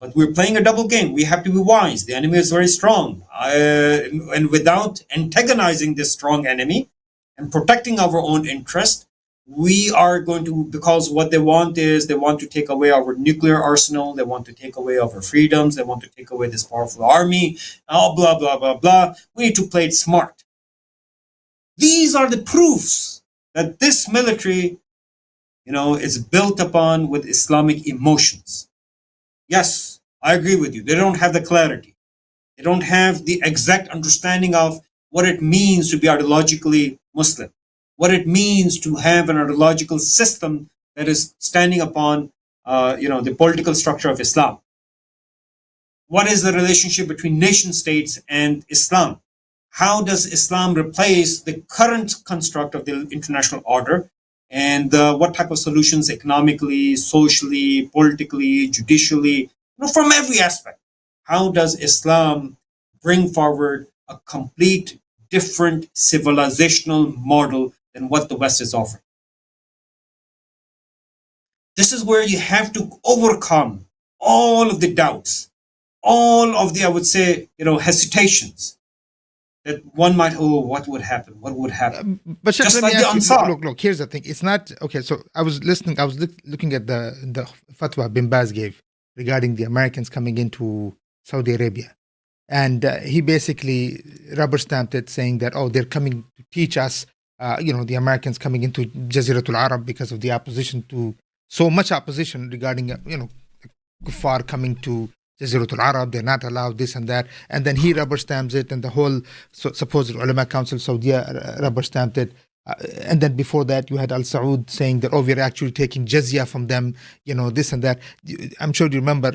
But we're playing a double game. We have to be wise. The enemy is very strong. And without antagonizing this strong enemy and protecting our own interest, we are going to, because what they want is they want to take away our nuclear arsenal. They want to take away our freedoms. They want to take away this powerful army. Blah, blah, blah, blah. We need to play it smart. These are the proofs that this military, is built upon with Islamic emotions. Yes, I agree with you. They don't have the clarity. They don't have the exact understanding of what it means to be ideologically Muslim, what it means to have an ideological system that is standing upon, the political structure of Islam. What is the relationship between nation states and Islam? How does Islam replace the current construct of the international order? And what type of solutions economically, socially, politically, judicially, from every aspect? How does Islam bring forward a complete different civilizational model than what the West is offering? This is where you have to overcome all of the doubts, all of the, I would say, hesitations. that one might, oh, what would happen? What would happen? But Sheikh, Just let me like the ask you. Ansar. Look. Here's the thing. It's not okay. So I was listening. I was looking at the fatwa Bin Baz gave regarding the Americans coming into Saudi Arabia, and he basically rubber stamped it, saying that they're coming to teach us. The Americans coming into Jaziratul Arab because of the opposition to so much opposition regarding kuffar coming to Jaziratul Arab, they're not allowed this and that. And then he rubber stamps it, and the whole supposed Ulama Council Saudi rubber stamped it. And then before that, you had Al Saud saying that, we're actually taking jizya from them, this and that. I'm sure you remember,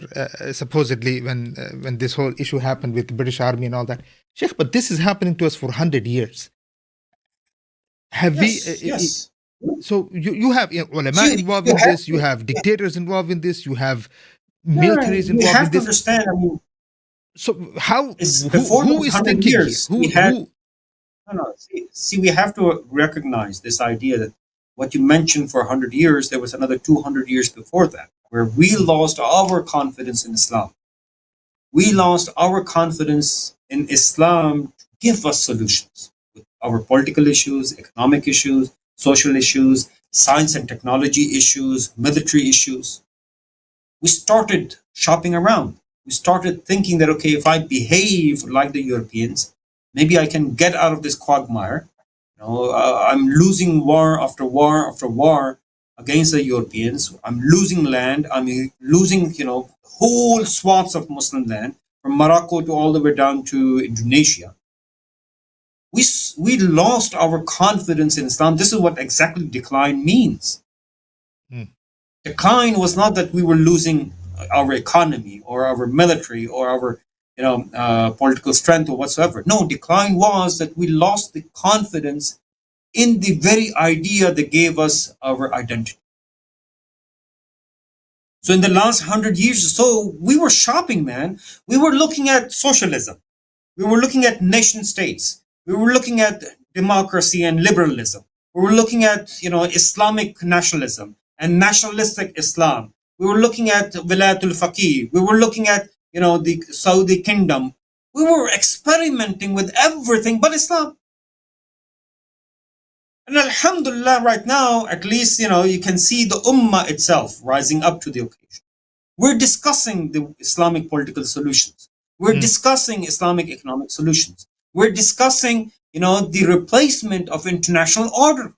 supposedly, when this whole issue happened with the British Army and all that. Sheikh, but this is happening to us for 100 years. Yes. So you have ulama involved in this, you have dictators involved in this, you have militaries involved in this. You have to understand, I mean, so how, before who is thinking years, here? See, we have to recognize this idea that what you mentioned for 100 years, there was another 200 years before that, where we lost our confidence in Islam. We lost our confidence in Islam to give us solutions with our political issues, economic issues, social issues, science and technology issues, military issues. We started shopping around. We started thinking that, okay, if I behave like the Europeans, maybe I can get out of this quagmire. I'm losing war after war after war against the Europeans. I'm losing land. I'm losing, whole swaths of Muslim land from Morocco to all the way down to Indonesia. We lost our confidence in Islam. This is what exactly decline means. Decline was not that we were losing our economy or our military or our political strength or whatsoever. No, decline was that we lost the confidence in the very idea that gave us our identity. So in the last 100 years or so, we were shopping, man. We were looking at socialism. We were looking at nation states. We were looking at democracy and liberalism. We were looking at, Islamic nationalism and nationalistic Islam. We were looking at Wilayatul Faqih. We were looking at, the Saudi kingdom. We were experimenting with everything but Islam. And alhamdulillah, right now, at least, you can see the Ummah itself rising up to the occasion. We're discussing the Islamic political solutions. We're discussing Islamic economic solutions. We're discussing, the replacement of international order.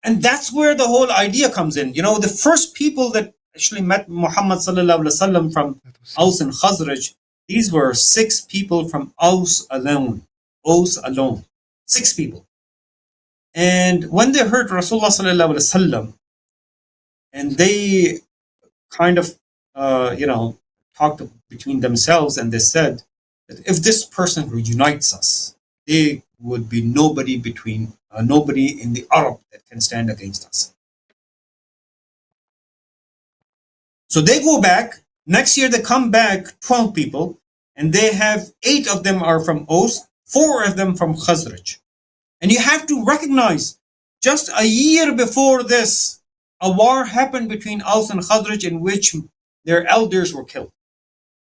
And that's where the whole idea comes in. The first people that actually met Muhammad sallallahu alaihi wasallam from Aus and Khazraj, these were 6 people from Aus alone. 6 people. And when they heard Rasulullah sallallahu alaihi wasallam, and they kind of, talked between themselves, and they said that if this person reunites us, there would be nobody in the Arab that can stand against us. So they go back. Next year they come back, 12 people, and they have 8 of them are from Aus, 4 of them from Khazraj. And you have to recognize, just a year before this, a war happened between Aus and Khazraj in which their elders were killed.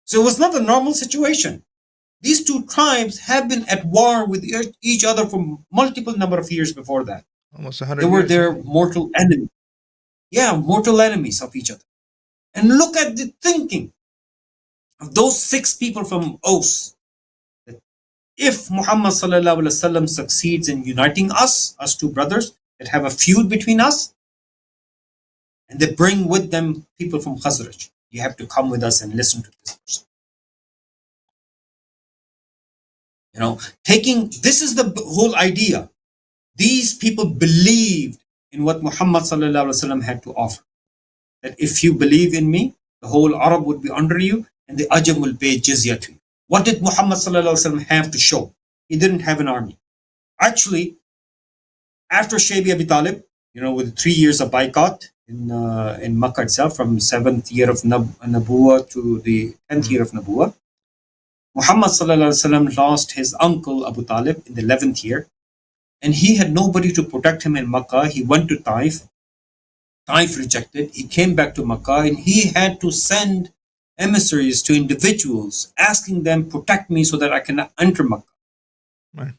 So it was not a normal situation. These 2 tribes have been at war with each other for multiple number of years before that. Almost 100 They were years. their mortal enemies. Yeah, mortal enemies of each other. And look at the thinking of those 6 people from Aus. If Muhammad sallallahu alaihi wasallam succeeds in uniting us 2 brothers that have a feud between us, and they bring with them people from Khazraj, you have to come with us and listen to this person. This is the whole idea. These people believed in what Muhammad sallallahu alaihi wasallam had to offer. That if you believe in me, the whole Arab would be under you, and the Ajam will pay jizya to you. What did Muhammad sallallahu alaihi wasallam have to show? He didn't have an army. Actually, after Shaybi Abi Talib, with 3 years of boycott in Makkah itself, from 7th year of Nabuwah to the 10th year of Nabuwah, Muhammad sallallahu alaihi wasallam lost his uncle Abu Talib in the 11th year, and he had nobody to protect him in Makkah. He went to Taif. Taif rejected. He came back to Makkah, and he had to send emissaries to individuals asking them, protect me so that I can enter Makkah. Right.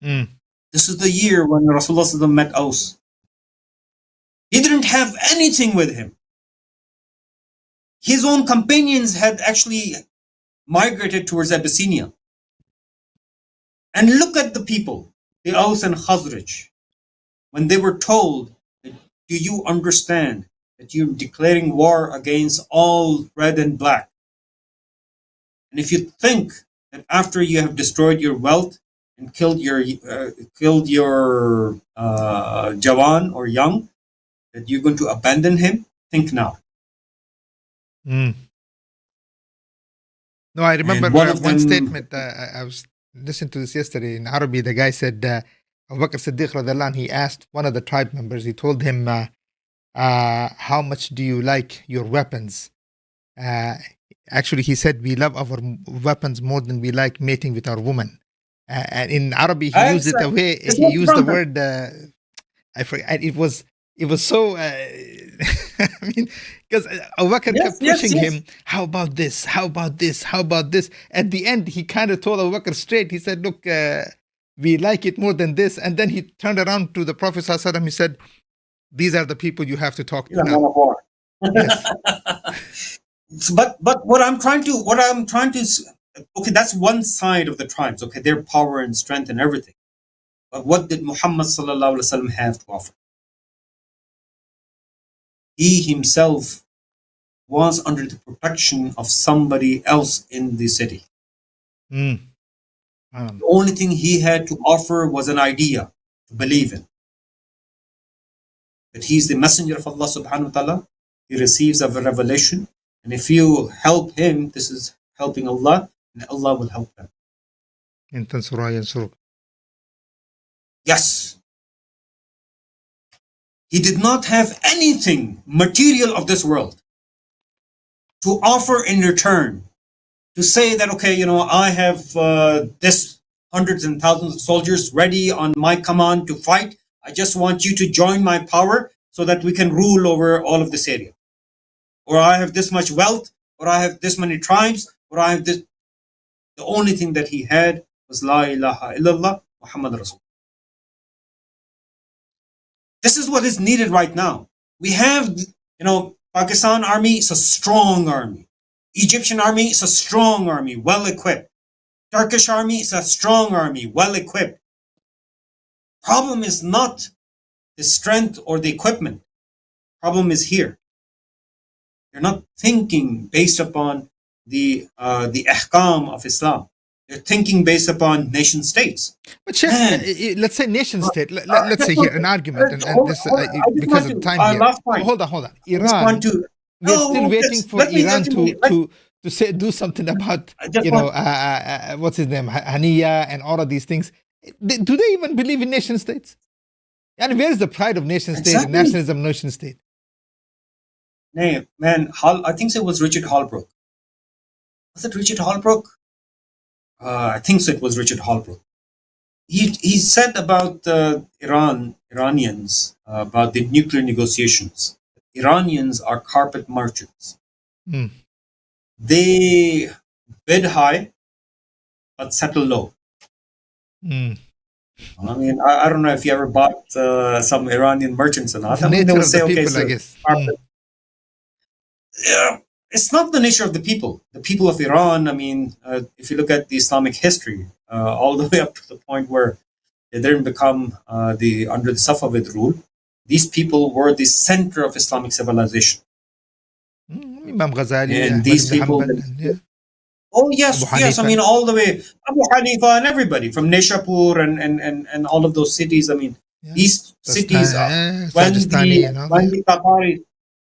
Mm. This is the year when Rasulullah met Aus. He didn't have anything with him. His own companions had actually migrated towards Abyssinia. And look at the people, the Aus and Khazraj, when they were told, do you understand that you're declaring war against all red and black? And if you think that after you have destroyed your wealth and killed your Jawan or young, that you're going to abandon him, think now. Mm. No, I remember one statement. I was listening to this yesterday in Arabic. The guy said, Abu Bakr Siddiq radiallahu anhu, he asked one of the tribe members, he told him, how much do you like your weapons? Actually, he said, we love our weapons more than we like mating with our woman. And in Arabic, he used it the way, he used the word, I forget, it was so, I mean, because Abu Bakr kept pushing him, how about this, how about this, how about this? At the end, he kind of told Abu Bakr straight, he said, look, we like it more than this. And then he turned around to the Prophet ﷺ, he said, these are the people you have to talk to now. Yes. But what I'm trying to okay, that's one side of the tribes, okay, their power and strength and everything. But what did Muhammad sallallahu alaihi wasallam have to offer? He himself was under the protection of somebody else in the city. The only thing he had to offer was an idea to believe in. That he's the messenger of Allah subhanahu wa ta'ala. He receives a revelation. And if you help him, this is helping Allah, and Allah will help them. Yes. He did not have anything material of this world to offer in return. To say that, okay, I have this hundreds and thousands of soldiers ready on my command to fight. I just want you to join my power so that we can rule over all of this area. Or I have this much wealth, or I have this many tribes, or I have this. The only thing that he had was La ilaha illallah Muhammad Rasul. This is what is needed right now. We have, Pakistan army is a strong army. Egyptian army is a strong army, well equipped. Turkish army is a strong army, well equipped. Problem is not the strength or the equipment. Problem is here. They're not thinking based upon the ahkam of Islam. They're thinking based upon nation states. But Sheikh, let's say nation state. Let's say here an argument, and this because of time here. Hold on. Iran. We're still waiting for Iran to do something about what's his name, Haniya, and all of these things. Do they even believe in nation states? And where is the pride of nation state and nationalism of nation state? No, man, I think it was Richard Holbrooke. Was it Richard Holbrooke? I think so. It was Richard Holbrooke. He said about Iranians, about the nuclear negotiations. Iranians are carpet merchants. They bid high, but settle low. I mean, I don't know if you ever bought some Iranian merchants or not. The nature of the people, I guess. Yeah, it's not the nature of the people. The people of Iran, I mean, if you look at the Islamic history, all the way up to the point where they didn't become under the Safavid rule, these people were the center of Islamic civilization. Imam Ghazali, and these people. Oh yes, yes. I mean, all the way Abu Hanifa and everybody from Nishapur and all of those cities. I mean, these cities when the Qataris.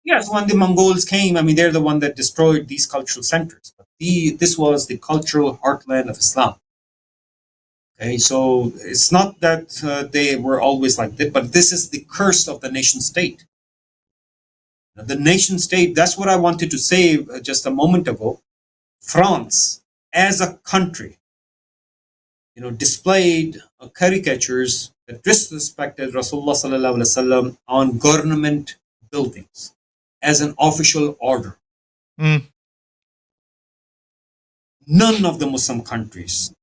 Yes, when the Mongols came, I mean, they're the one that destroyed these cultural centers. But this was the cultural heartland of Islam. Okay, so it's not that they were always like that, but this is the curse of the nation state. The nation state, that's what I wanted to say just a moment ago. France, as a country, displayed caricatures that disrespected Rasulullah sallallahu alaihi wasallam on government buildings as an official order. None of the Muslim countries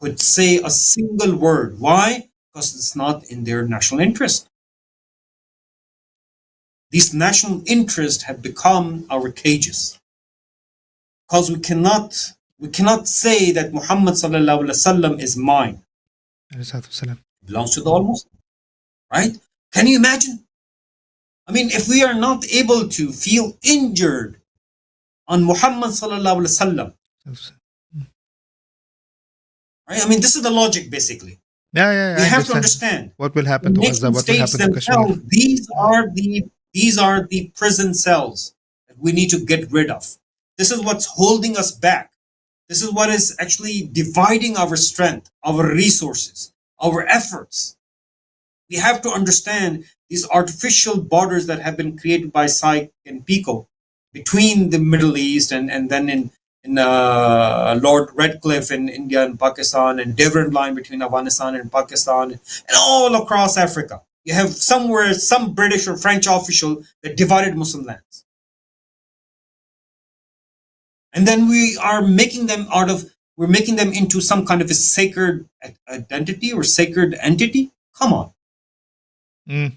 could say a single word. Why? Because it's not in their national interest. These national interests have become our cages. Because we cannot say that Muhammad sallallahu alaihi wasallam is mine. It belongs to the all Muslims, right? Can you imagine? I mean, if we are not able to feel injured on Muhammad sallallahu alaihi wasallam, right? I mean, this is the logic basically. Yeah, We I have to understand. understand What will happen to Gaza? nation What will states happen to Kashmir? themselves. These are the prison cells that we need to get rid of. This is what's holding us back. This is what is actually dividing our strength, our resources, our efforts. We have to understand these artificial borders that have been created by Syk and Pico between the Middle East and then in Lord Redcliffe in India and Pakistan, and Devon line between Afghanistan and Pakistan, and all across Africa. You have somewhere some British or French official that divided Muslim lands. And then we're making them into some kind of a sacred identity or sacred entity. Come on.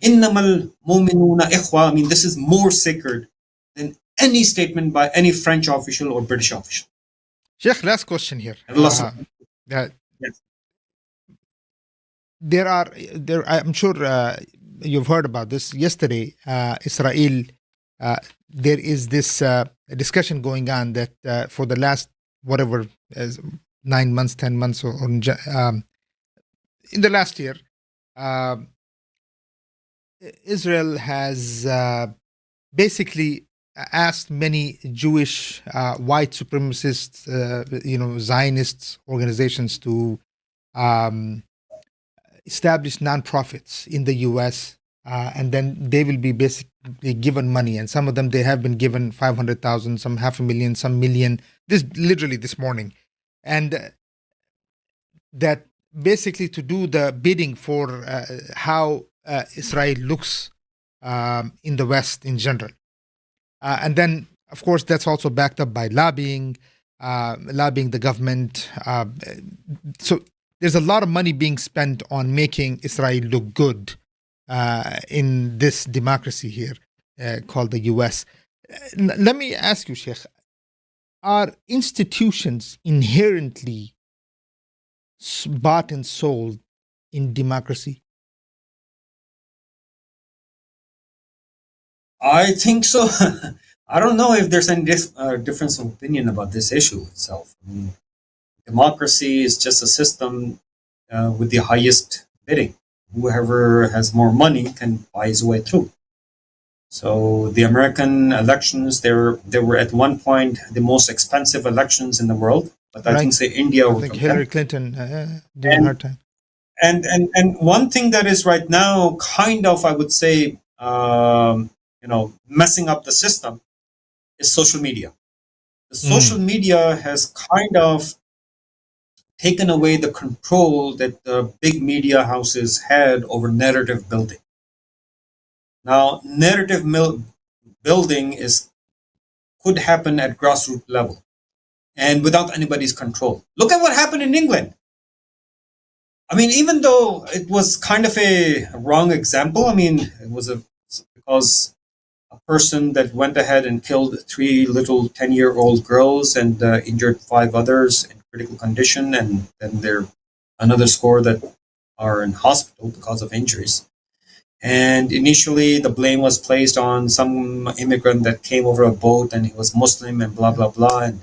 Innamal mu'minuna ikhwa. I mean, this is more sacred than any statement by any French official or British official. Sheikh, last question here. Yes. I'm sure you've heard about this. Yesterday, Israel, there is this discussion going on that for the last, 9 months, 10 months, or in the last year, Israel has basically asked many Jewish white supremacist, Zionist organizations to establish nonprofits in the U.S. And then they will be basically given money, and some of them they have been given 500,000, some 500,000, some million. This literally this morning, and that basically to do the bidding for how Israel looks in the West in general. And then, of course, that's also backed up by lobbying the government. So there's a lot of money being spent on making Israel look good in this democracy here called the U.S. Let me ask you, Sheikh, are institutions inherently bought and sold in democracy? I think so. I don't know if there's any difference of opinion about this issue itself. I mean, democracy is just a system with the highest bidding. Whoever has more money can buy his way through. So the American elections, they were at one point the most expensive elections in the world. But I think, say, India. I think Hillary Clinton did a hard time. And one thing that is right now kind of, I would say, messing up the system is social media. The social media has kind of taken away the control that the big media houses had over narrative building. Now, narrative building could happen at grassroots level and without anybody's control. Look at what happened in England. I mean, even though it was kind of a wrong example, I mean, it was because a person that went ahead and killed 3 little 10-year-old girls and injured 5 others in critical condition, and then there another score that are in hospital because of injuries. And initially, the blame was placed on some immigrant that came over a boat, and he was Muslim, and blah blah blah. And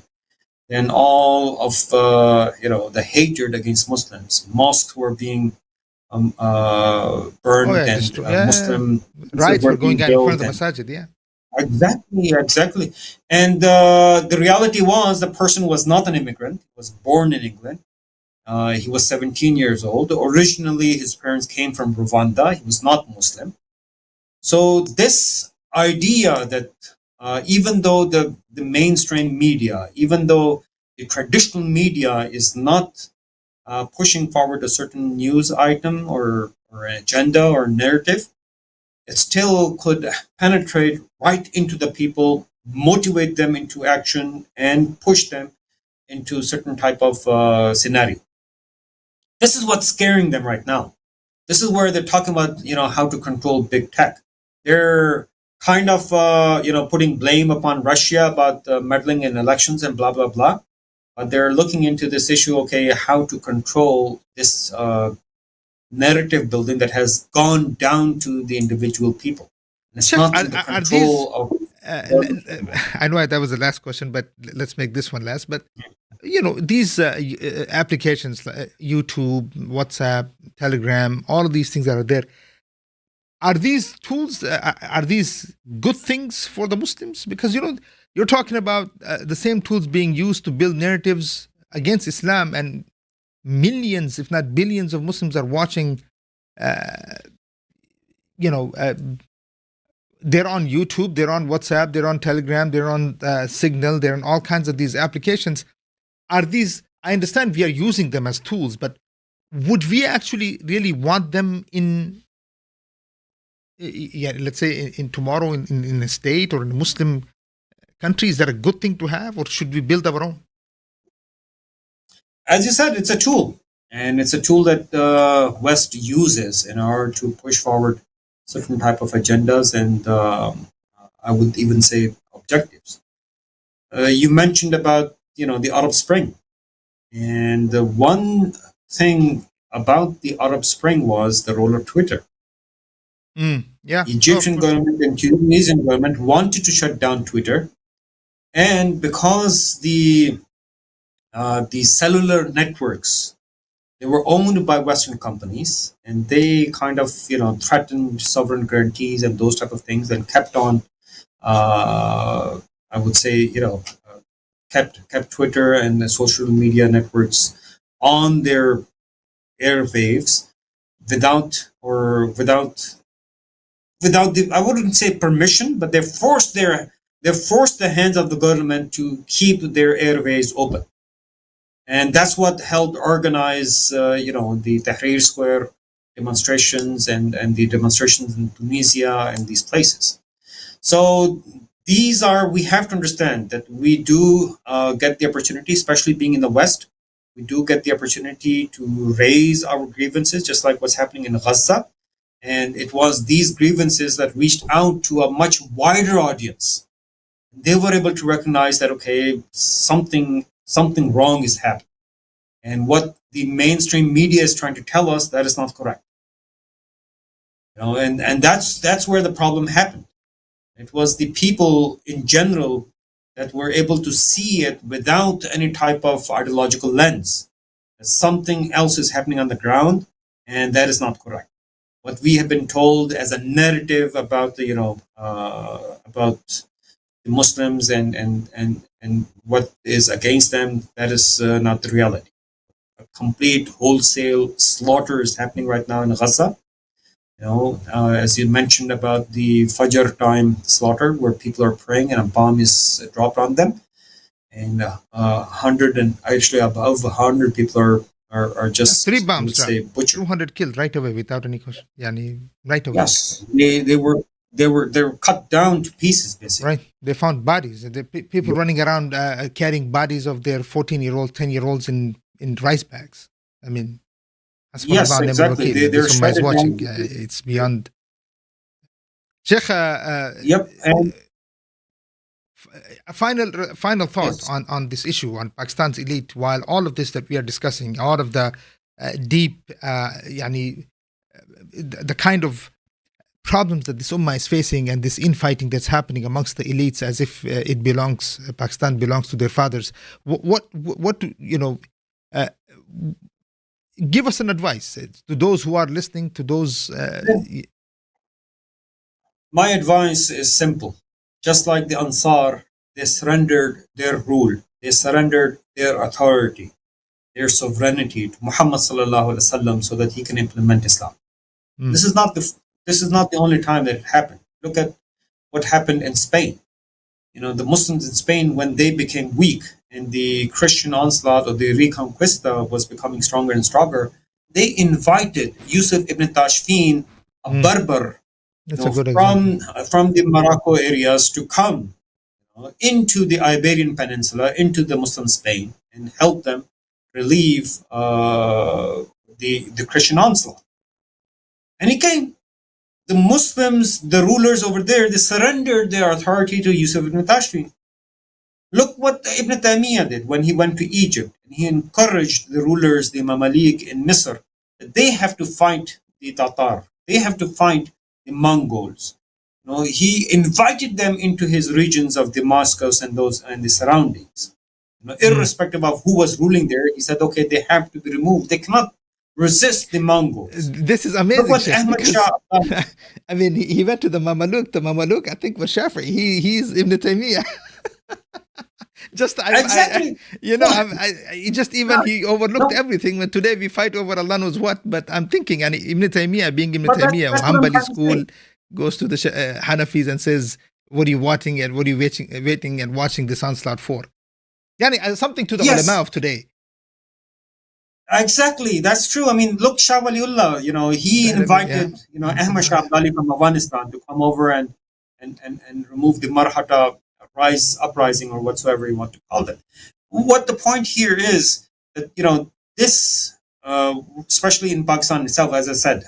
then all of the hatred against Muslims, mosques were being burned, and Muslim riots were going on in front of the masajid. Yeah, exactly. And the reality was the person was not an immigrant; he was born in England. He was 17 years old. Originally, his parents came from Rwanda. He was not Muslim. So this idea that even though the mainstream media, even though the traditional media is not pushing forward a certain news item or an agenda or narrative, it still could penetrate right into the people, motivate them into action, and push them into certain type of scenario. This is what's scaring them right now. This is where they're talking about, how to control big tech. They're kind of, putting blame upon Russia about meddling in elections and blah, blah, blah. But they're looking into this issue, okay, how to control this narrative building that has gone down to the individual people. And it's Sheikh, not in the are these? control of. I know that was the last question, but let's make this one last. But these applications, like YouTube, WhatsApp, Telegram, all of these things that are there. Are these tools? Are these good things for the Muslims? Because you're talking about the same tools being used to build narratives against Islam, and millions, if not billions, of Muslims are watching. They're on YouTube, they're on WhatsApp, they're on Telegram, they're on Signal, they're on all kinds of these applications. Are these? I understand we are using them as tools, but would we actually really want them in? Let's say in tomorrow in a state or in a Muslim country, is that a good thing to have, or should we build our own? As you said, it's a tool, and it's a tool that the West uses in order to push forward certain type of agendas and I would even say objectives. You mentioned about the Arab Spring, and the one thing about the Arab Spring was the role of Twitter. Yeah, Egyptian government and Tunisian government wanted to shut down Twitter, and because the cellular networks, they were owned by Western companies, and they kind of threatened sovereign guarantees and those type of things, and kept on. I would say kept Twitter and the social media networks on their airwaves without the, I wouldn't say permission, but they forced the hands of the government to keep their airways open. And that's what helped organize, the Tahrir Square demonstrations and the demonstrations in Tunisia and these places. So we have to understand that we do get the opportunity, especially being in the West, we do get the opportunity to raise our grievances, just like what's happening in Gaza. And it was these grievances that reached out to a much wider audience. They were able to recognize that, okay, something wrong is happening. And what the mainstream media is trying to tell us, that is not correct. And that's where the problem happened. It was the people in general that were able to see it without any type of ideological lens. Something else is happening on the ground, and that is not correct. What we have been told as a narrative about the about the Muslims and what is against them, that is not the reality. A complete wholesale slaughter is happening right now in Gaza. As you mentioned about the Fajr time slaughter, where people are praying and a bomb is dropped on them, and 100 and actually above 100 people are just 3 bombs, say, butchered. 200 killed right away without any question. Right away. Yes, they were cut down to pieces, basically. Right, they found bodies. The people running around carrying bodies of their 14-year-old, 10-year-olds in rice bags. I mean, yes, exactly. They're shredded watching. It's beyond. Sheikh, yep. And a final thought yes. on this issue, on Pakistan's elite, while all of this that we are discussing, all of the deep, the kind of problems that this Ummah is facing and this infighting that's happening amongst the elites, as if Pakistan belongs to their fathers. What do give us an advice to those who are listening, to those. My advice is simple. Just like the Ansar, they surrendered their rule, they surrendered their authority, their sovereignty to Muhammad sallallahu alaihi wasallam, so that he can implement Islam. This is not the only time that it happened. Look at what happened in Spain. The Muslims in Spain, when they became weak and the Christian onslaught or the Reconquista was becoming stronger and stronger, they invited Yusuf ibn Tashfin, a Berber, from the Morocco areas, to come into the Iberian Peninsula, into the Muslim Spain, and help them relieve the Christian onslaught. And he came. The Muslims, the rulers over there, they surrendered their authority to Yusuf ibn Tashfin. Look what Ibn Taymiyyah did when he went to Egypt. He encouraged the rulers, the Mamalik in Misr, that they have to fight the Tatar. They have to fight the Mongols. You know, he invited them into his regions of Damascus and those and the surroundings. You know, irrespective of who was ruling there, he said, okay, they have to be removed. They cannot resist the Mongols. This is amazing. Look what Ahmad Shah. I mean, he went to the Mamaluk. The Mamaluk, I think, was Shafi'i. He's Ibn Taymiyyah. Exactly. He overlooked everything. When today we fight over Allah knows what. But I'm thinking, and Ibn Taymiyyah, being Ibn Taymiyyah, Hanbali school, goes to the Hanafis and says, "What are you watching and what are you waiting and watching this onslaught for?" Yani, something to the ulama of today. Exactly, that's true. I mean, look, Shah Waliullah, you know, he invited, you know, Ahmad Shah Abdali from Afghanistan to come over and remove the Marhata uprising or whatsoever you want to call it. What the point here is that, you know, this, especially in Pakistan itself, as I said,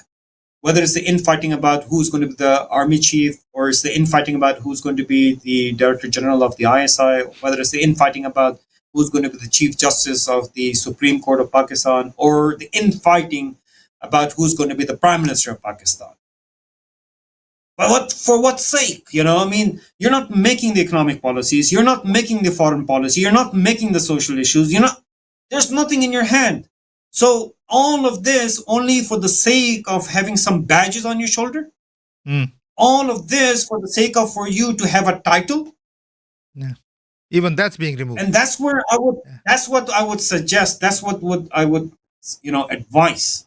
whether it's the infighting about who's going to be the army chief, or it's the infighting about who's going to be the director general of the ISI, whether it's the infighting about who's going to be the Chief Justice of the Supreme Court of Pakistan, or the infighting about who's going to be the Prime Minister of Pakistan. But for what sake? You know, I mean, you're not making the economic policies, you're not making the foreign policy, you're not making the social issues, there's nothing in your hand. So all of this only for the sake of having some badges on your shoulder? All of this for the sake of for you to have a title? Yeah. Even that's being removed. And that's where that's what I would suggest. That's what I would, advise.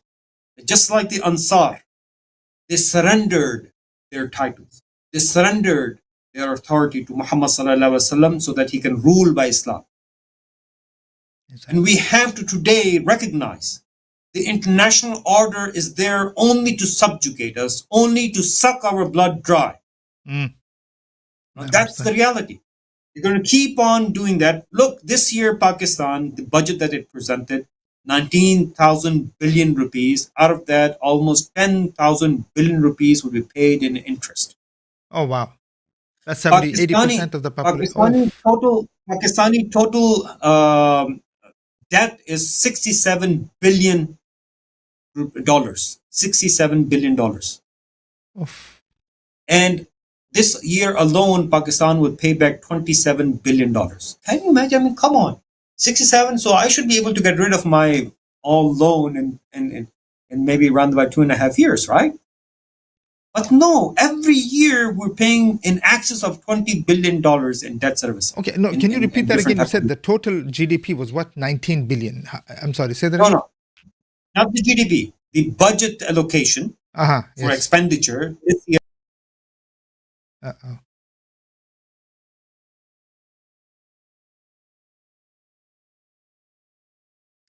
Just like the Ansar, they surrendered their titles. They surrendered their authority to Muhammad sallallahu alaihi wasallam so that he can rule by Islam. Exactly. And we have to today recognize the international order is there only to subjugate us, only to suck our blood dry. That's the reality. You're going to keep on doing that. Look, this year, Pakistan, the budget that it presented, 19,000 billion rupees. Out of that, almost 10,000 billion rupees will be paid in interest. Oh, wow. That's 80% of the population. Pakistani total debt is $67 billion. $67 billion. Oof. And this year alone, Pakistan would pay back $27 billion. Can you imagine? I mean, come on. 67. So I should be able to get rid of my all loan in maybe around about 2.5 years, right? But no, every year we're paying in excess of $20 billion in debt service. Okay, no, can you repeat that again? You said the total GDP was what? 19 billion. I'm sorry, say that again. No, not the GDP. The budget allocation for expenditure this year. Uh-oh.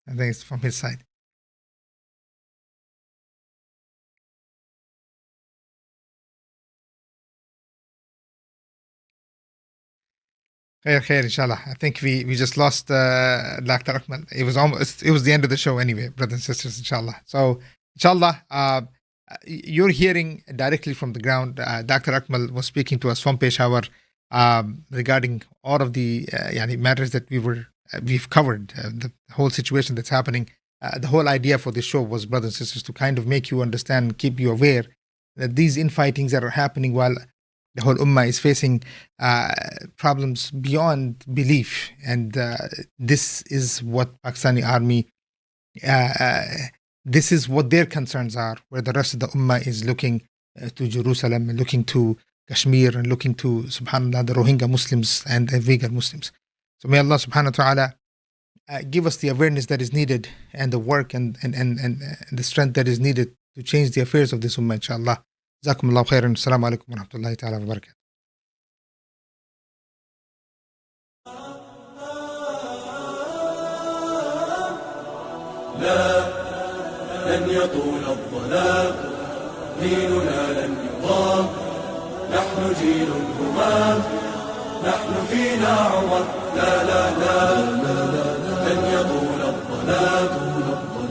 I think it's from his side. Khair, inshallah. I think we just lost Dr. Akmal. It was the end of the show anyway, brothers and sisters, inshallah. So, inshallah, you're hearing directly from the ground. Dr. Akmal was speaking to us from Peshawar regarding all of the matters that we've covered, the whole situation that's happening. The whole idea for this show was, brothers and sisters, to kind of make you understand, keep you aware that these infightings that are happening while the whole Ummah is facing problems beyond belief. And this is what Pakistani army, this is what their concerns are, where the rest of the Ummah is looking to Jerusalem and looking to Kashmir and looking to, subhanAllah, the Rohingya Muslims and the Uyghur Muslims. So may Allah subhanahu wa ta'ala give us the awareness that is needed and the work and the strength that is needed to change the affairs of this Ummah, inshallah. جزاكم الله خيرا. السلام عليكم ورحمة الله تعالى وبركاته. لا لن يطول الظلام ديننا لن يضام نحن جيل همام نحن فينا عمر لا لا لا لن يطول الظلام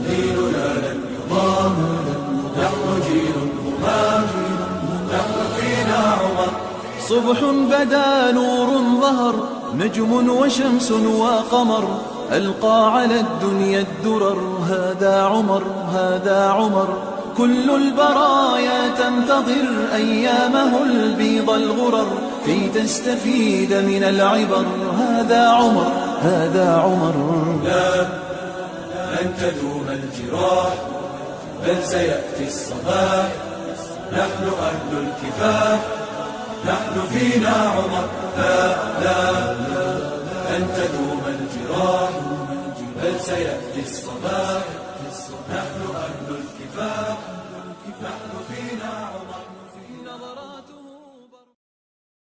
ديننا لن يضام صبح بدا نور ظهر، نجم وشمس وقمر، ألقى على الدنيا الدرر. هذا عمر، هذا عمر، كل البرايا تنتظر أيامه البيض الغرر كي تستفيد من العبر. هذا عمر، هذا عمر. لا، لن تدوم الجراح، بل سيأتي الصباح. نحن أهل الكفاح، نحن فينا عمر. لا، لن تدوم الجراح، بل سيأتي الصباح. نحن أهل الكفاح، نحن فينا عمر.